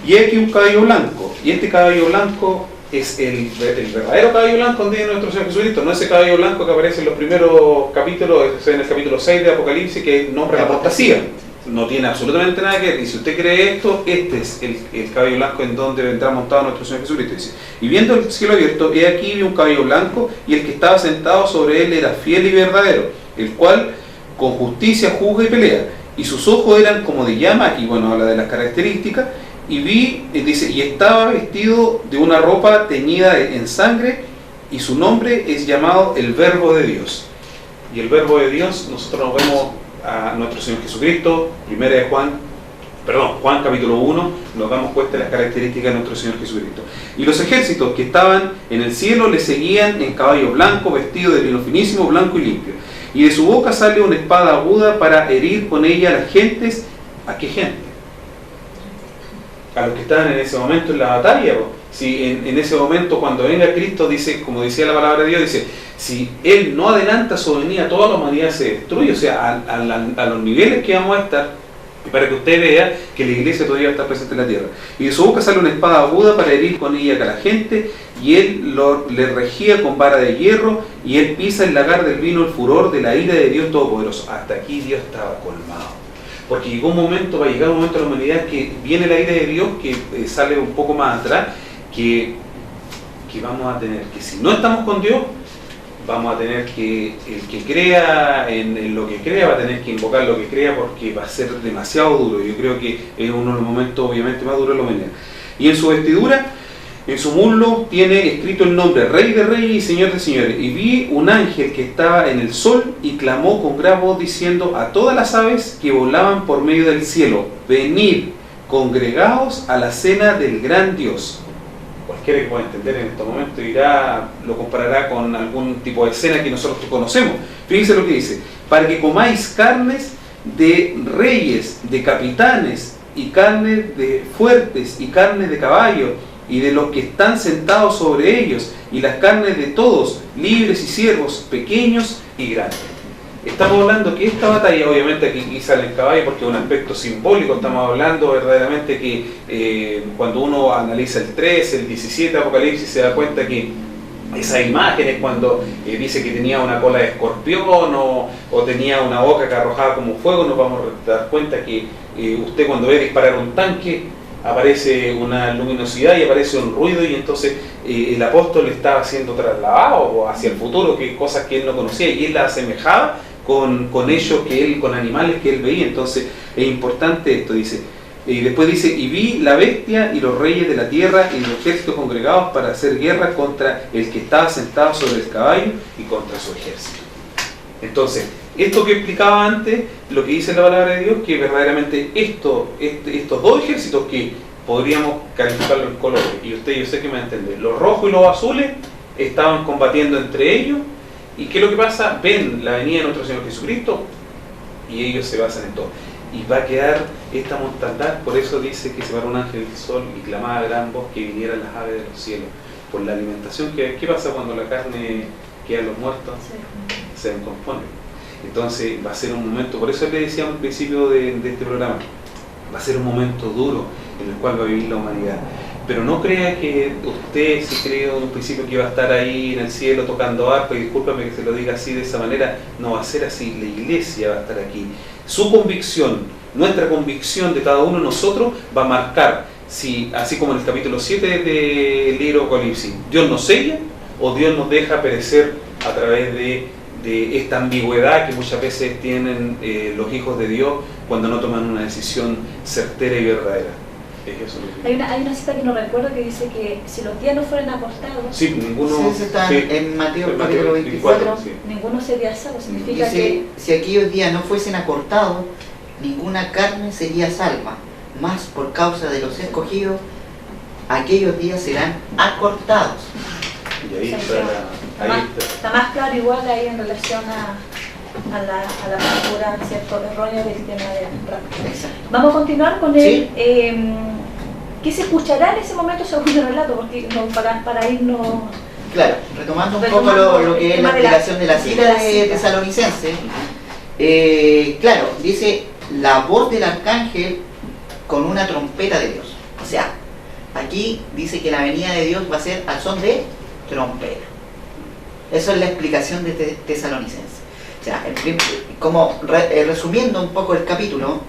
y aquí un caballo blanco, y este caballo blanco es el verdadero caballo blanco donde viene nuestro Señor Jesucristo, no ese caballo blanco que aparece en los primeros capítulos, en el capítulo 6 de Apocalipsis, que nombra la apostasía. No tiene absolutamente nada que ver. Y si usted cree esto, este es el caballo blanco en donde vendrá montado nuestro Señor Jesucristo. Dice: y viendo el cielo abierto, he aquí vi un caballo blanco, y el que estaba sentado sobre él era fiel y verdadero, el cual con justicia juzga y pelea, y sus ojos eran como de llama. Y bueno, habla de las características. Y vi, dice, y estaba vestido de una ropa teñida en sangre, y su nombre es llamado el Verbo de Dios. Y el Verbo de Dios, nosotros nos vemos a nuestro Señor Jesucristo, Juan capítulo 1, nos damos cuenta de las características de nuestro Señor Jesucristo. Y los ejércitos que estaban en el cielo le seguían en caballo blanco, vestido de lino finísimo, blanco y limpio. Y de su boca sale una espada aguda para herir con ella a las gentes. ¿A qué gente? A los que estaban en ese momento en la batalla. Si en ese momento, cuando venga Cristo, dice, como decía la palabra de Dios, dice, si Él no adelanta su venida, toda la humanidad se destruye. O sea, a los niveles que vamos a estar, para que usted vea que la iglesia todavía está presente en la tierra. Y de su boca sale una espada aguda para herir con ella a la gente, y Él le regía con vara de hierro, y Él pisa el lagar del vino el furor de la ira de Dios Todopoderoso. Hasta aquí Dios estaba colmado. Porque llegó un momento, va a llegar un momento en la humanidad que viene la ira de Dios, que sale un poco más atrás, que vamos a tener que, si no estamos con Dios, vamos a tener que, el que crea en lo que crea, va a tener que invocar lo que crea, porque va a ser demasiado duro. Yo creo que es uno de los momentos obviamente más duros de la humanidad. Y en su vestidura, en su muslo, tiene escrito el nombre Rey de Reyes y Señor de Señores. Y vi un ángel que estaba en el sol y clamó con gran voz diciendo a todas las aves que volaban por medio del cielo: venid, congregaos a la cena del gran Dios. Cualquiera que pueda entender en este momento lo comparará con algún tipo de cena que nosotros conocemos. Fíjense lo que dice: para que comáis carnes de reyes, de capitanes, y carnes de fuertes, y carnes de caballos, y de los que están sentados sobre ellos, y las carnes de todos, libres y siervos, pequeños y grandes. Estamos hablando que esta batalla, obviamente aquí sale el caballo porque es un aspecto simbólico. Estamos hablando verdaderamente que cuando uno analiza el 13, el 17 de Apocalipsis, se da cuenta que esas imágenes, cuando dice que tenía una cola de escorpión o tenía una boca que arrojaba como fuego, nos vamos a dar cuenta que usted, cuando ve disparar un tanque, aparece una luminosidad y aparece un ruido, y entonces el apóstol estaba siendo trasladado hacia el futuro, que cosas que él no conocía, y él las asemejaba con ellos, con animales que él veía. Entonces es importante esto, dice: Y después dice, y vi la bestia y los reyes de la tierra y los ejércitos congregados para hacer guerra contra el que estaba sentado sobre el caballo y contra su ejército. Entonces, esto que explicaba antes, lo que dice la palabra de Dios, que verdaderamente estos dos ejércitos que podríamos calificarlos en colores, y usted yo sé que me va a entender, los rojos y los azules estaban combatiendo entre ellos, y ¿qué es lo que pasa? Ven la venida de nuestro Señor Jesucristo, y ellos se basan en todo. Y va a quedar esta mortandad, por eso dice que se paró un ángel del sol y clamaba a gran voz que vinieran las aves de los cielos, por la alimentación. ¿Qué pasa cuando la carne queda en los muertos? Se descompone. Entonces va a ser un momento, por eso le decíamos al principio de este programa, va a ser un momento duro en el cual va a vivir la humanidad. Pero no crea que usted se creyó en un principio que iba a estar ahí en el cielo tocando arpa, y discúlpame que se lo diga así de esa manera, no va a ser así, la iglesia va a estar aquí. Su convicción, nuestra convicción de cada uno de nosotros va a marcar si, así como en el capítulo 7 del libro Apocalipsis, Dios nos sella o Dios nos deja perecer a través de esta ambigüedad que muchas veces tienen los hijos de Dios cuando no toman una decisión certera y verdadera. Es eso lo que...
Hay una cita que no recuerdo que dice que si los días no fueran acortados,
sí, ninguno,
sí, está
sí,
en Mateo capítulo 24.
Sí.
ninguno sería salvo. Significa
Dice,
que
si aquellos días no fuesen acortados, ninguna carne sería salva, mas por causa de los escogidos, aquellos días serán acortados.
Y ahí
está más claro igual ahí en relación a la postura, ¿cierto?, errónea del tema del rapto.
Exacto.
Vamos a continuar con el...
Sí.
¿Qué se escuchará en ese momento según el relato? Porque no, para irnos...
Claro, retomando un poco lo que es la explicación de la cita de Tesalonicense, claro, dice la voz del arcángel con una trompeta de Dios. O sea, aquí dice que la venida de Dios va a ser al son de trompeta. Eso es la explicación de Tesalonicense. O sea, como resumiendo un poco el capítulo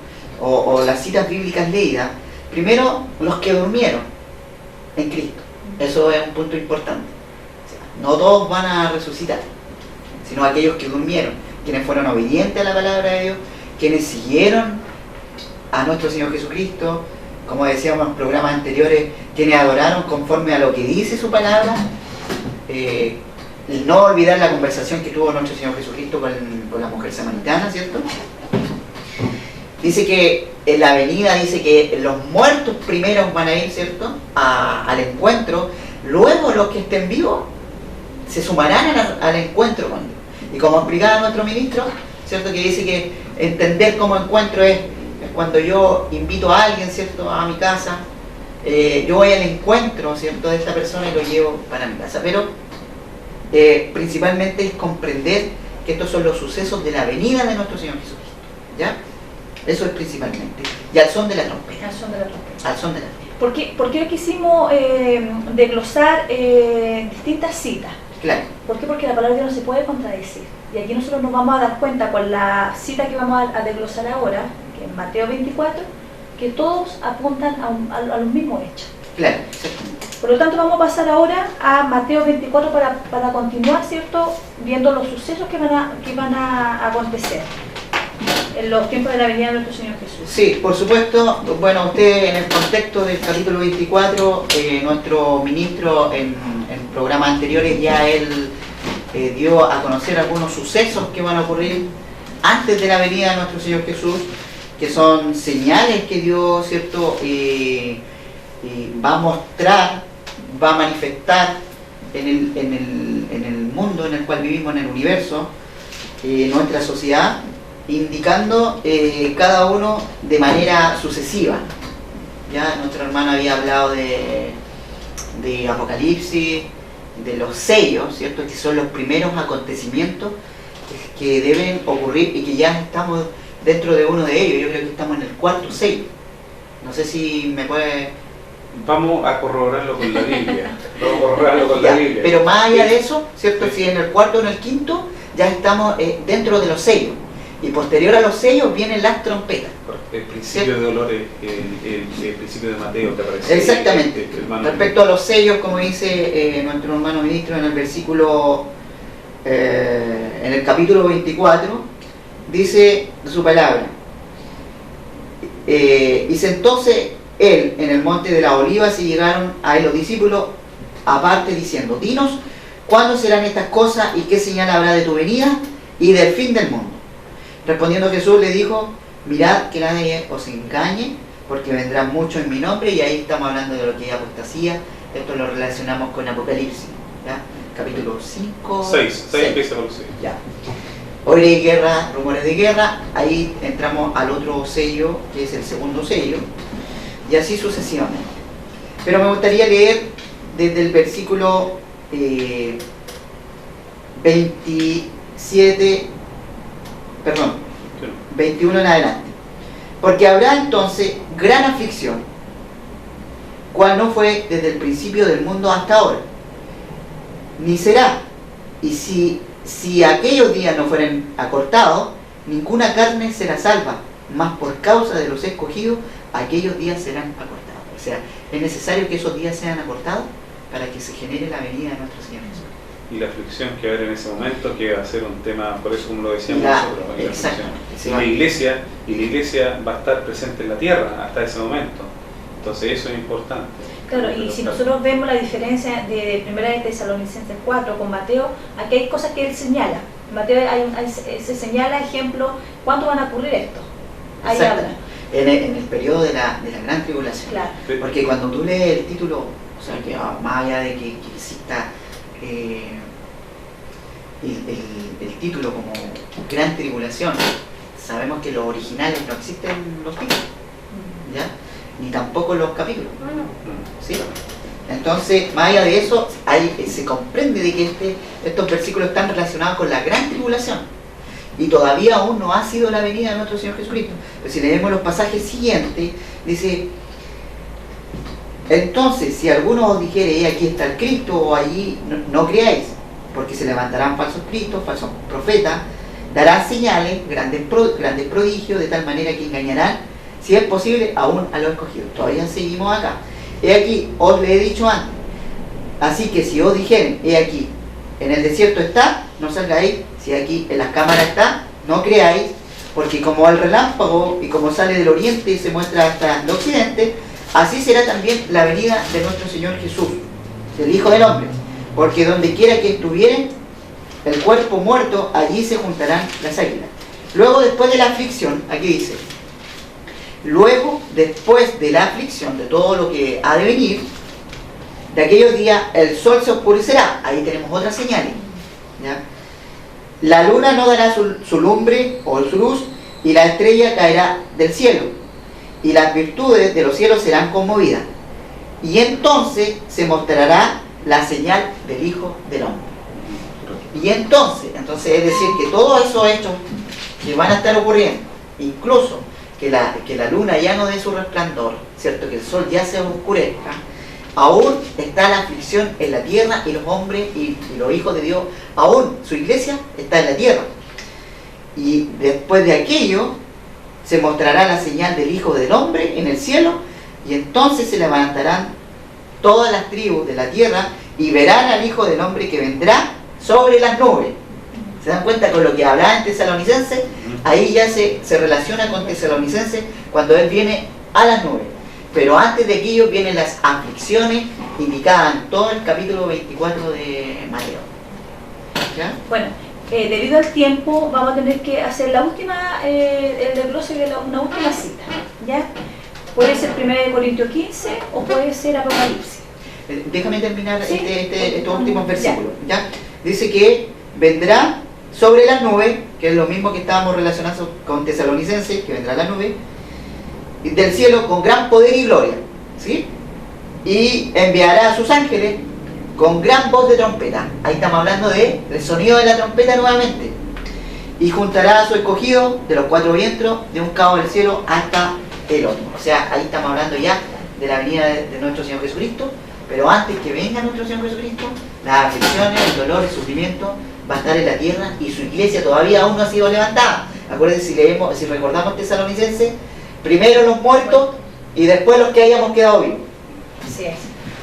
o las citas bíblicas leídas, primero los que durmieron en Cristo. Eso es un punto importante. O sea, no todos van a resucitar, sino aquellos que durmieron, quienes fueron obedientes a la palabra de Dios, quienes siguieron a nuestro Señor Jesucristo, como decíamos en programas anteriores, quienes adoraron conforme a lo que dice su palabra. Y no olvidar la conversación que tuvo nuestro Señor Jesucristo con la mujer samaritana, ¿cierto? Dice que en la venida, dice que los muertos primeros van a ir, ¿cierto?, al encuentro, luego los que estén vivos se sumarán al encuentro con Dios. Y como explicaba nuestro ministro, ¿cierto?, que dice que entender como encuentro es cuando yo invito a alguien, ¿cierto?, a mi casa, yo voy al encuentro, ¿cierto?, de esta persona y lo llevo para mi casa. Pero principalmente es comprender que estos son los sucesos de la venida de nuestro Señor Jesucristo, ¿ya? Eso es principalmente. Y al son de la trompeta.
Al son de la trompeta.
Al son de la trompeta.
¿Por qué quisimos desglosar distintas citas?
Claro.
¿Por qué? Porque la palabra de Dios no se puede contradecir. Y aquí nosotros nos vamos a dar cuenta con la cita que vamos a desglosar ahora, que es Mateo 24, que todos apuntan a los mismos hechos.
Claro, exactamente.
Por lo tanto, vamos a pasar ahora a Mateo 24 para continuar, ¿cierto?, viendo los sucesos que van a acontecer en los tiempos de la venida de nuestro Señor Jesús.
Sí, por supuesto. Bueno, usted en el contexto del capítulo 24, nuestro ministro en programas anteriores ya él dio a conocer algunos sucesos que van a ocurrir antes de la venida de nuestro Señor Jesús, que son señales que Dios, ¿cierto?, va a mostrar, va a manifestar en el mundo en el cual vivimos, en el universo, nuestra sociedad, indicando cada uno de manera sucesiva. Ya nuestro hermano había hablado de Apocalipsis, de los sellos, ¿cierto?, que son los primeros acontecimientos que deben ocurrir y que ya estamos dentro de uno de ellos. Yo creo que estamos en el cuarto sello. No sé si me puede...
Vamos a corroborarlo con la Biblia. Vamos a corroborarlo con la Biblia.
Pero más allá de eso, ¿cierto?, si en el cuarto o en el quinto, ya estamos dentro de los sellos. Y posterior a los sellos vienen las trompetas.
El principio de dolores, el principio de Mateo, ¿te parece?
Exactamente. Respecto a los sellos, como dice nuestro hermano ministro en el versículo, en el capítulo 24, dice su palabra: Y sentóse él en el monte de las olivas, y llegaron a él los discípulos aparte diciendo: dinos, ¿cuándo serán estas cosas y qué señal habrá de tu venida y del fin del mundo? Respondiendo Jesús le dijo: mirad que nadie os engañe, porque vendrán muchos en mi nombre. Y ahí estamos hablando de lo que es apostasía. Esto lo relacionamos con Apocalipsis, ¿ya? Capítulo 5,
6 empieza por 6.
ya. Oiréis guerra, rumores de guerra. Ahí entramos al otro sello, que es el segundo sello, y así sucesivamente. Pero me gustaría leer desde el versículo 21 en adelante. Porque habrá entonces gran aflicción, cual no fue desde el principio del mundo hasta ahora, ni será. Y si aquellos días no fueran acortados, ninguna carne será salva, mas por causa de los escogidos, aquellos días serán acortados. O sea, es necesario que esos días sean acortados para que se genere la venida de nuestro Señor Jesús.
Y la aflicción que va a haber en ese momento, que va a ser un tema, por eso como lo decíamos nosotros, la iglesia, y la iglesia va a estar presente en la tierra hasta ese momento. Entonces eso es importante.
Claro, y si nosotros vemos la diferencia de 1 de Tesalonicenses 4 con Mateo, aquí hay cosas que él señala. En Mateo se señala, ejemplo, ¿cuándo van a ocurrir esto? Ahí habla.
En el periodo de la gran tribulación.
Claro.
Porque cuando tú lees el título, o sea, que más allá de que exista el título como gran tribulación, sabemos que los originales no existen los títulos, ¿ya? Ni tampoco los capítulos, ¿sí? Entonces, más allá de eso, se comprende de que estos versículos están relacionados con la gran tribulación, y todavía aún no ha sido la venida de nuestro Señor Jesucristo. Pero si leemos los pasajes siguientes, dice: entonces, si alguno os dijere, aquí está el Cristo, o allí, no creáis, porque se levantarán falsos cristos, falsos profetas, darán señales, grandes prodigios, de tal manera que engañarán, si es posible, aún a los escogidos. Todavía seguimos acá. He aquí, os le he dicho antes. Así que si os dijeren, he aquí, en el desierto está, no salgáis; si aquí en las cámaras está, no creáis, porque como el relámpago y como sale del oriente y se muestra hasta el occidente, así será también la venida de nuestro Señor Jesús, del Hijo del Hombre. Porque donde quiera que estuvieren el cuerpo muerto, allí se juntarán las águilas. Luego, después de la aflicción, aquí dice: luego, después de la aflicción, de todo lo que ha de venir, de aquellos días el sol se oscurecerá. Ahí tenemos otras señales, ¿ya? La luna no dará su lumbre o su luz, y la estrella caerá del cielo, y las virtudes de los cielos serán conmovidas. Y entonces se mostrará la señal del Hijo del Hombre. Y entonces es decir, que todos esos hechos que van a estar ocurriendo, incluso que la luna ya no dé su resplandor, ¿cierto? Que el sol ya se oscurezca, aún está la aflicción en la tierra, y los hombres y los hijos de Dios, aún su iglesia está en la tierra. Y después de aquello se mostrará la señal del Hijo del Hombre en el cielo, y entonces se levantarán todas las tribus de la tierra y verán al Hijo del Hombre que vendrá sobre las nubes. ¿Se dan cuenta con lo que hablaba en Tesalonicenses? Ahí ya se relaciona con Tesalonicenses cuando él viene a las nubes. Pero antes de aquello vienen las aflicciones indicadas en todo el capítulo 24 de Mateo. ¿Ya?
Bueno, debido al tiempo vamos a tener que hacer la última, el desglose de una última cita, ¿ya? Puede ser 1 Corintios 15 o puede ser Apocalipsis.
Déjame terminar
¿Sí?
estos últimos versículos, ¿ya? Dice que vendrá sobre las nubes, que es lo mismo que estábamos relacionados con Tesalonicenses, que vendrá la nube del cielo con gran poder y gloria, ¿sí? Y enviará a sus ángeles con gran voz de trompeta. Ahí estamos hablando del sonido de la trompeta nuevamente. Y juntará a su escogido de los cuatro vientos, de un cabo del cielo hasta el otro. O sea, ahí estamos hablando ya de la venida de nuestro Señor Jesucristo. Pero antes que venga nuestro Señor Jesucristo, las aflicciones, el dolor, el sufrimiento va a estar en la tierra, y su iglesia todavía aún no ha sido levantada. Acuérdense, si recordamos Tesalonicenses, primero los muertos y después los que hayamos quedado vivos.
Así es.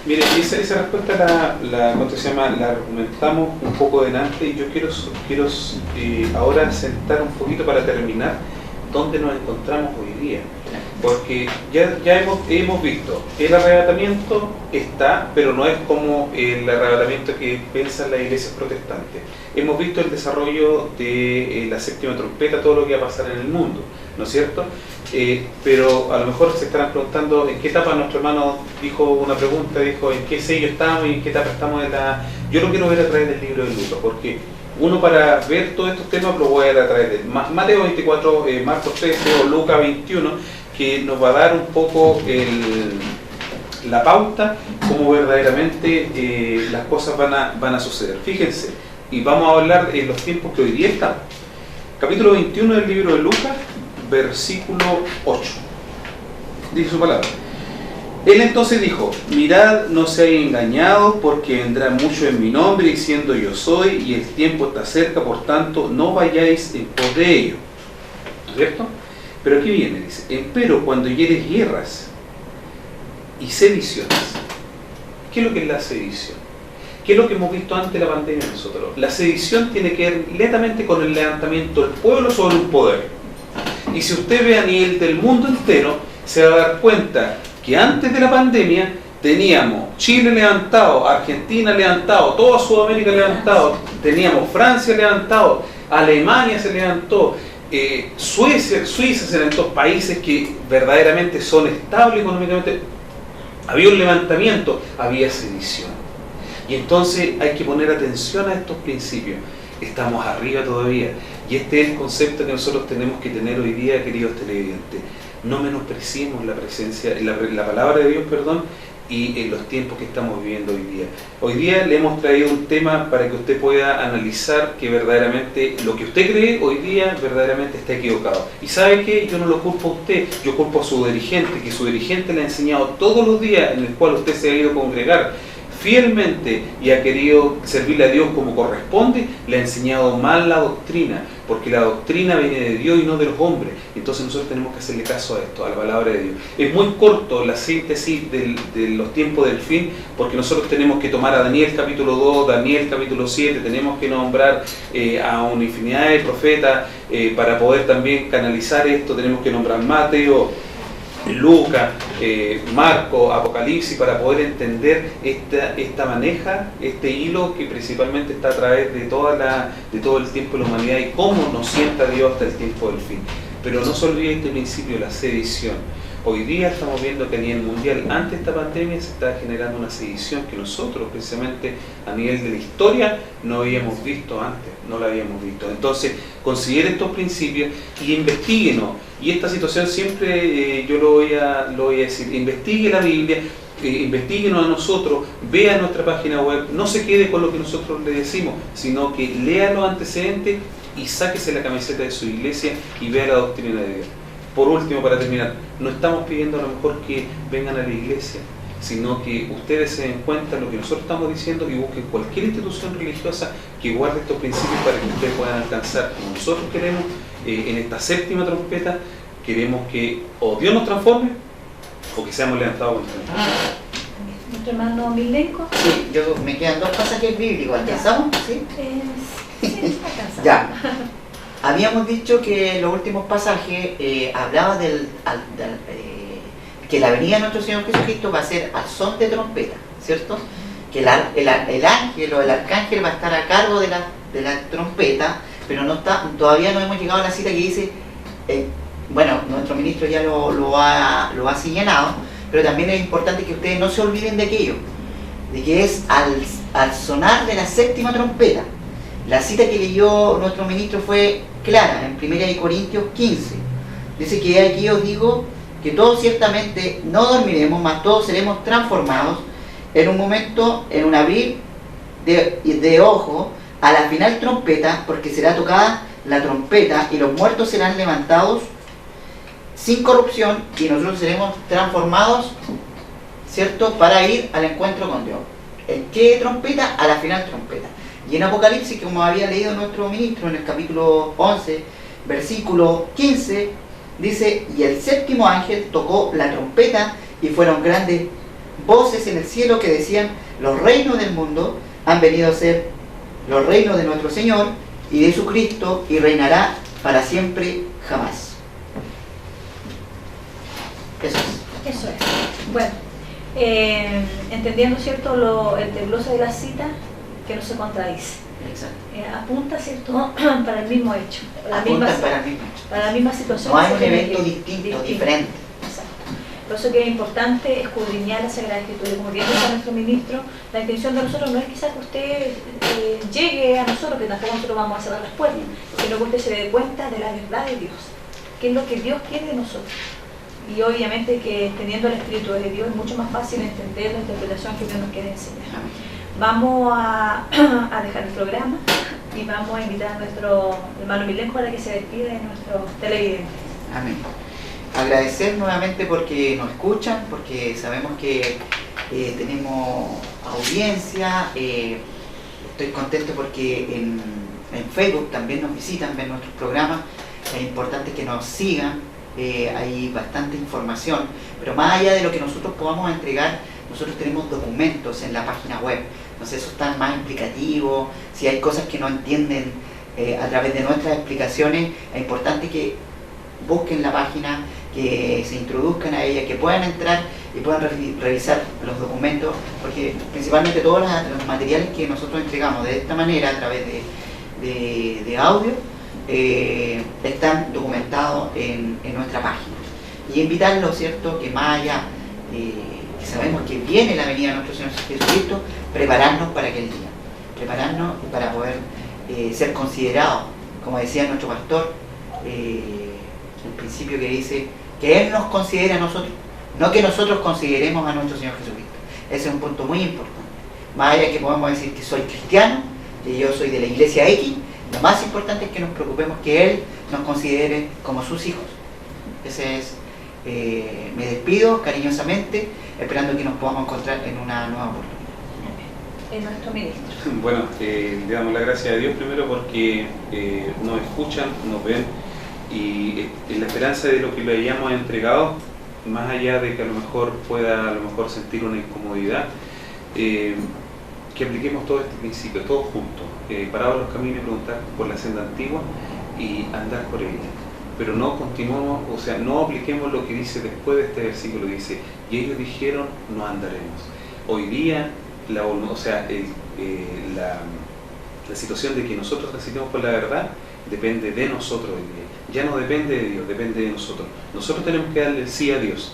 Mire, esa respuesta la argumentamos un poco delante, y yo quiero ahora sentar un poquito para terminar dónde nos encontramos hoy día. porque ya hemos visto, el arrebatamiento está, pero no es como el arrebatamiento que piensan las iglesias protestantes. Hemos visto el desarrollo de la séptima trompeta, todo lo que va a pasar en el mundo, ¿no es cierto? Pero a lo mejor se estarán preguntando en qué etapa. Nuestro hermano dijo una pregunta, dijo en qué sello estamos y en qué etapa estamos de la... Yo lo quiero ver a través del libro de Lucas, porque uno, para ver todos estos temas, lo voy a ver a través de Mateo 24, Marcos 13 o Lucas 21, que nos va a dar un poco la pauta, cómo verdaderamente las cosas van a suceder. Fíjense, y vamos a hablar en los tiempos que hoy día estamos. Capítulo 21 del libro de Lucas, versículo 8. Dice su palabra. Él entonces dijo: mirad, no seáis engañados, porque vendrán muchos en mi nombre diciendo yo soy, y el tiempo está cerca, por tanto no vayáis en pos de ello. ¿No es cierto? Pero aquí viene, dice: empero cuando hieres guerras y sediciones. ¿Qué es lo que es la sedición? ¿Qué es lo que hemos visto antes de la pandemia nosotros? La sedición tiene que ver netamente con el levantamiento del pueblo sobre un poder. Y si usted ve a nivel del mundo entero, se va a dar cuenta que antes de la pandemia teníamos Chile levantado, Argentina levantado, toda Sudamérica levantado, teníamos Francia levantado, Alemania se levantó, Suiza se levantó, países que verdaderamente son estables económicamente. Había un levantamiento, había sedición. Y entonces hay que poner atención a estos principios. Estamos arriba todavía. Y este es el concepto que nosotros tenemos que tener hoy día, queridos televidentes. No menospreciemos la presencia, la palabra de Dios, y en los tiempos que estamos viviendo hoy día. Hoy día le hemos traído un tema para que usted pueda analizar que verdaderamente lo que usted cree hoy día verdaderamente está equivocado. Y ¿sabe qué? Yo no lo culpo a usted, yo culpo a su dirigente, que su dirigente le ha enseñado todos los días en el cual usted se ha ido a congregar fielmente y ha querido servirle a Dios como corresponde, le ha enseñado mal la doctrina, porque la doctrina viene de Dios y no de los hombres. Entonces nosotros tenemos que hacerle caso a esto, a la palabra de Dios. Es muy corto la síntesis de los tiempos del fin, porque nosotros tenemos que tomar a Daniel capítulo 2, Daniel capítulo 7, tenemos que nombrar a una infinidad de profetas para poder también canalizar esto. Tenemos que nombrar Mateo, Lucas, Marcos, Apocalipsis, para poder entender esta maneja, este hilo que principalmente está a través de todo el tiempo de la humanidad y cómo nos sienta Dios hasta el tiempo del fin. Pero no se olvide este principio, la sedición. Hoy día estamos viendo que a nivel mundial, antes de esta pandemia, se está generando una sedición que nosotros, precisamente a nivel de la historia, no habíamos visto antes, no la habíamos visto. Entonces, considere estos principios y investiguenos. Y esta situación siempre yo lo voy a decir: investigue la Biblia, investiguenos a nosotros, vea nuestra página web, no se quede con lo que nosotros le decimos, sino que lea los antecedentes y sáquese la camiseta de su iglesia y vea la doctrina de Dios. Por último, para terminar, no estamos pidiendo a lo mejor que vengan a la iglesia, sino que ustedes se den cuenta de lo que nosotros estamos diciendo y busquen cualquier institución religiosa que guarde estos principios para que ustedes puedan alcanzar, como nosotros queremos, en esta séptima trompeta. Queremos que o Dios nos transforme o que seamos levantados contra Él.
Nuestro hermano Milenko.
Sí, me quedan 2 pasajes bíblicos. ¿Alcanzamos? ¿Sí?
Sí, alcanzamos.
Ya. Habíamos dicho que los últimos pasajes hablaba que la venida de nuestro Señor Jesucristo va a ser al son de trompeta, ¿cierto? Que el ángel o el arcángel va a estar a cargo de la trompeta, pero todavía no hemos llegado a la cita que dice, bueno, nuestro ministro ya lo ha señalado, pero también es importante que ustedes no se olviden de aquello, de que es al sonar de la séptima trompeta. La cita que leyó nuestro ministro fue clara, en 1 Corintios 15. Dice que aquí os digo que todos ciertamente no dormiremos, mas todos seremos transformados en un momento, en un abrir de ojo, a la final trompeta, porque será tocada la trompeta y los muertos serán levantados sin corrupción y nosotros seremos transformados, ¿cierto?, para ir al encuentro con Dios. ¿En qué trompeta? A la final trompeta. Y en Apocalipsis, como había leído nuestro ministro en el capítulo 11, versículo 15, dice: y el séptimo ángel tocó la trompeta y fueron grandes voces en el cielo que decían: los reinos del mundo han venido a ser los reinos de nuestro Señor y de su Cristo, y reinará para siempre jamás.
Bueno, entendiendo, ¿cierto?, el desglose de la cita, que no se contradice.
Exacto.
Apunta, ¿cierto?, para el mismo hecho. Para la misma situación.
No hay un evento distinto, diferente.
Exacto. Por eso que es importante escudriñar la Sagrada Escritura. Y como bien dice nuestro ministro, la intención de nosotros no es quizás que usted llegue a nosotros, que tampoco nosotros vamos a cerrar las puertas, sino que usted se dé cuenta de la verdad de Dios, qué es lo que Dios quiere de nosotros. Y obviamente que teniendo el Espíritu de Dios es mucho más fácil entender la interpretación que Dios nos quiere enseñar. Vamos a dejar el programa y vamos a invitar a nuestro hermano Milenko para que se despida de nuestros televidentes.
Amén. Agradecer nuevamente porque nos escuchan, porque sabemos que tenemos audiencia. Estoy contento porque en Facebook también nos visitan, ven nuestros programas. Es importante que nos sigan, hay bastante información, pero más allá de lo que nosotros podamos entregar, nosotros tenemos documentos en la página web. Entonces eso está más explicativo. Si hay cosas que no entienden a través de nuestras explicaciones, es importante que busquen la página, que se introduzcan a ella, que puedan entrar y puedan revisar los documentos, porque principalmente todos los materiales que nosotros entregamos de esta manera a través de audio están documentados en nuestra página. Y invitarlos, ¿cierto?, que más allá, que sabemos que viene la venida de nuestro Señor Jesucristo, prepararnos para aquel día, prepararnos para poder ser considerados, como decía nuestro pastor, el principio que dice que Él nos considera a nosotros, no que nosotros consideremos a nuestro Señor Jesucristo. Ese es un punto muy importante. Más allá que podemos decir que soy cristiano, que yo soy de la iglesia X, lo más importante es que nos preocupemos que Él nos considere como sus hijos. Ese es, me despido cariñosamente, esperando que nos podamos encontrar en una nueva oportunidad.
Es nuestro ministro.
Bueno, le damos la gracia a Dios primero porque nos escuchan, nos ven, y en la esperanza de lo que le hayamos entregado, más allá de que a lo mejor pueda sentir una incomodidad, que apliquemos todo este principio, todos juntos, parados los caminos y preguntar por la senda antigua y andar por ella. Pero no continuemos, o sea, no apliquemos lo que dice después de este versículo, dice, y ellos dijeron, no andaremos. Hoy día, la situación de que nosotros transitemos por la verdad depende de nosotros hoy día. Ya no depende de Dios, depende de nosotros. Nosotros tenemos que darle el sí a Dios.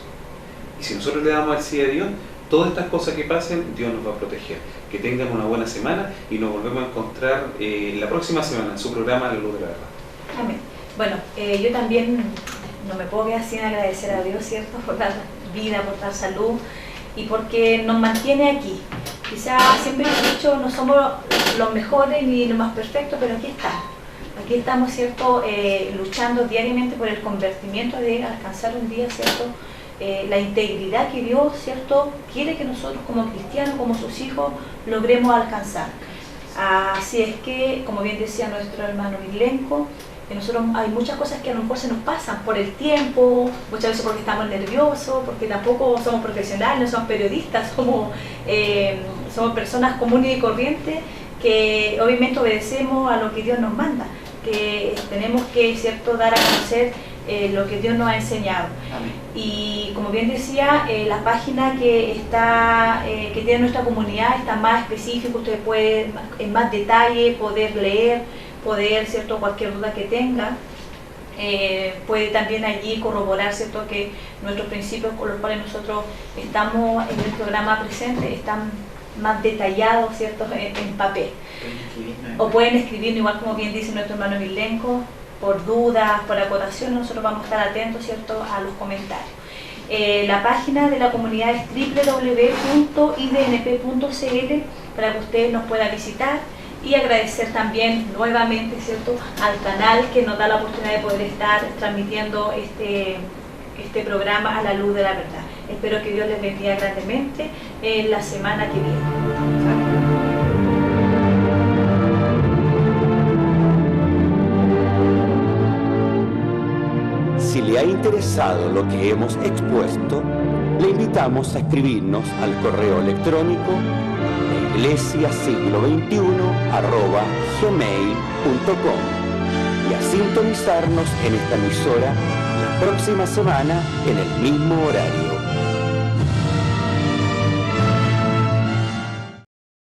Y si nosotros le damos el sí a Dios, todas estas cosas que pasen, Dios nos va a proteger. Que tengan una buena semana y nos volvemos a encontrar la próxima semana en su programa La Luz de la Verdad.
Amén. Bueno, yo también no me puedo quedar sin agradecer a Dios, ¿cierto?, por dar vida, por dar salud y porque nos mantiene aquí. Quizás siempre he dicho, no somos los mejores ni los más perfectos, pero aquí estamos. Aquí estamos, ¿cierto?, luchando diariamente por el convertimiento de alcanzar un día, ¿cierto?, la integridad que Dios, ¿cierto?, quiere que nosotros como cristianos, como sus hijos, logremos alcanzar. Así es que, como bien decía nuestro hermano Milenko, nosotros hay muchas cosas que a lo mejor se nos pasan por el tiempo, muchas veces porque estamos nerviosos, porque tampoco somos profesionales, no somos periodistas, somos personas comunes y corrientes que obviamente obedecemos a lo que Dios nos manda, que tenemos que, ¿cierto?, dar a conocer lo que Dios nos ha enseñado.
Amén.
Y como bien decía, la página que tiene nuestra comunidad está más específica, usted puede en más detalle poder leer, poder, ¿cierto?, cualquier duda que tenga, puede también allí corroborar, ¿cierto?, que nuestros principios con los cuales nosotros estamos en el programa presente están más detallados, ¿cierto?, en papel. O pueden escribir, igual como bien dice nuestro hermano Milenko, por dudas, por acotaciones, nosotros vamos a estar atentos, ¿cierto?, a los comentarios. La página de la comunidad es www.idnp.cl para que usted nos pueda visitar y agradecer también nuevamente, ¿cierto?, al canal que nos da la oportunidad de poder estar transmitiendo este programa a la luz de la verdad. Espero que Dios les bendiga grandemente en la semana que viene.
Si le ha interesado lo que hemos expuesto, le invitamos a escribirnos al correo electrónico iglesiasiglo21@gmail.com y a sintonizarnos en esta emisora la próxima semana en el mismo horario.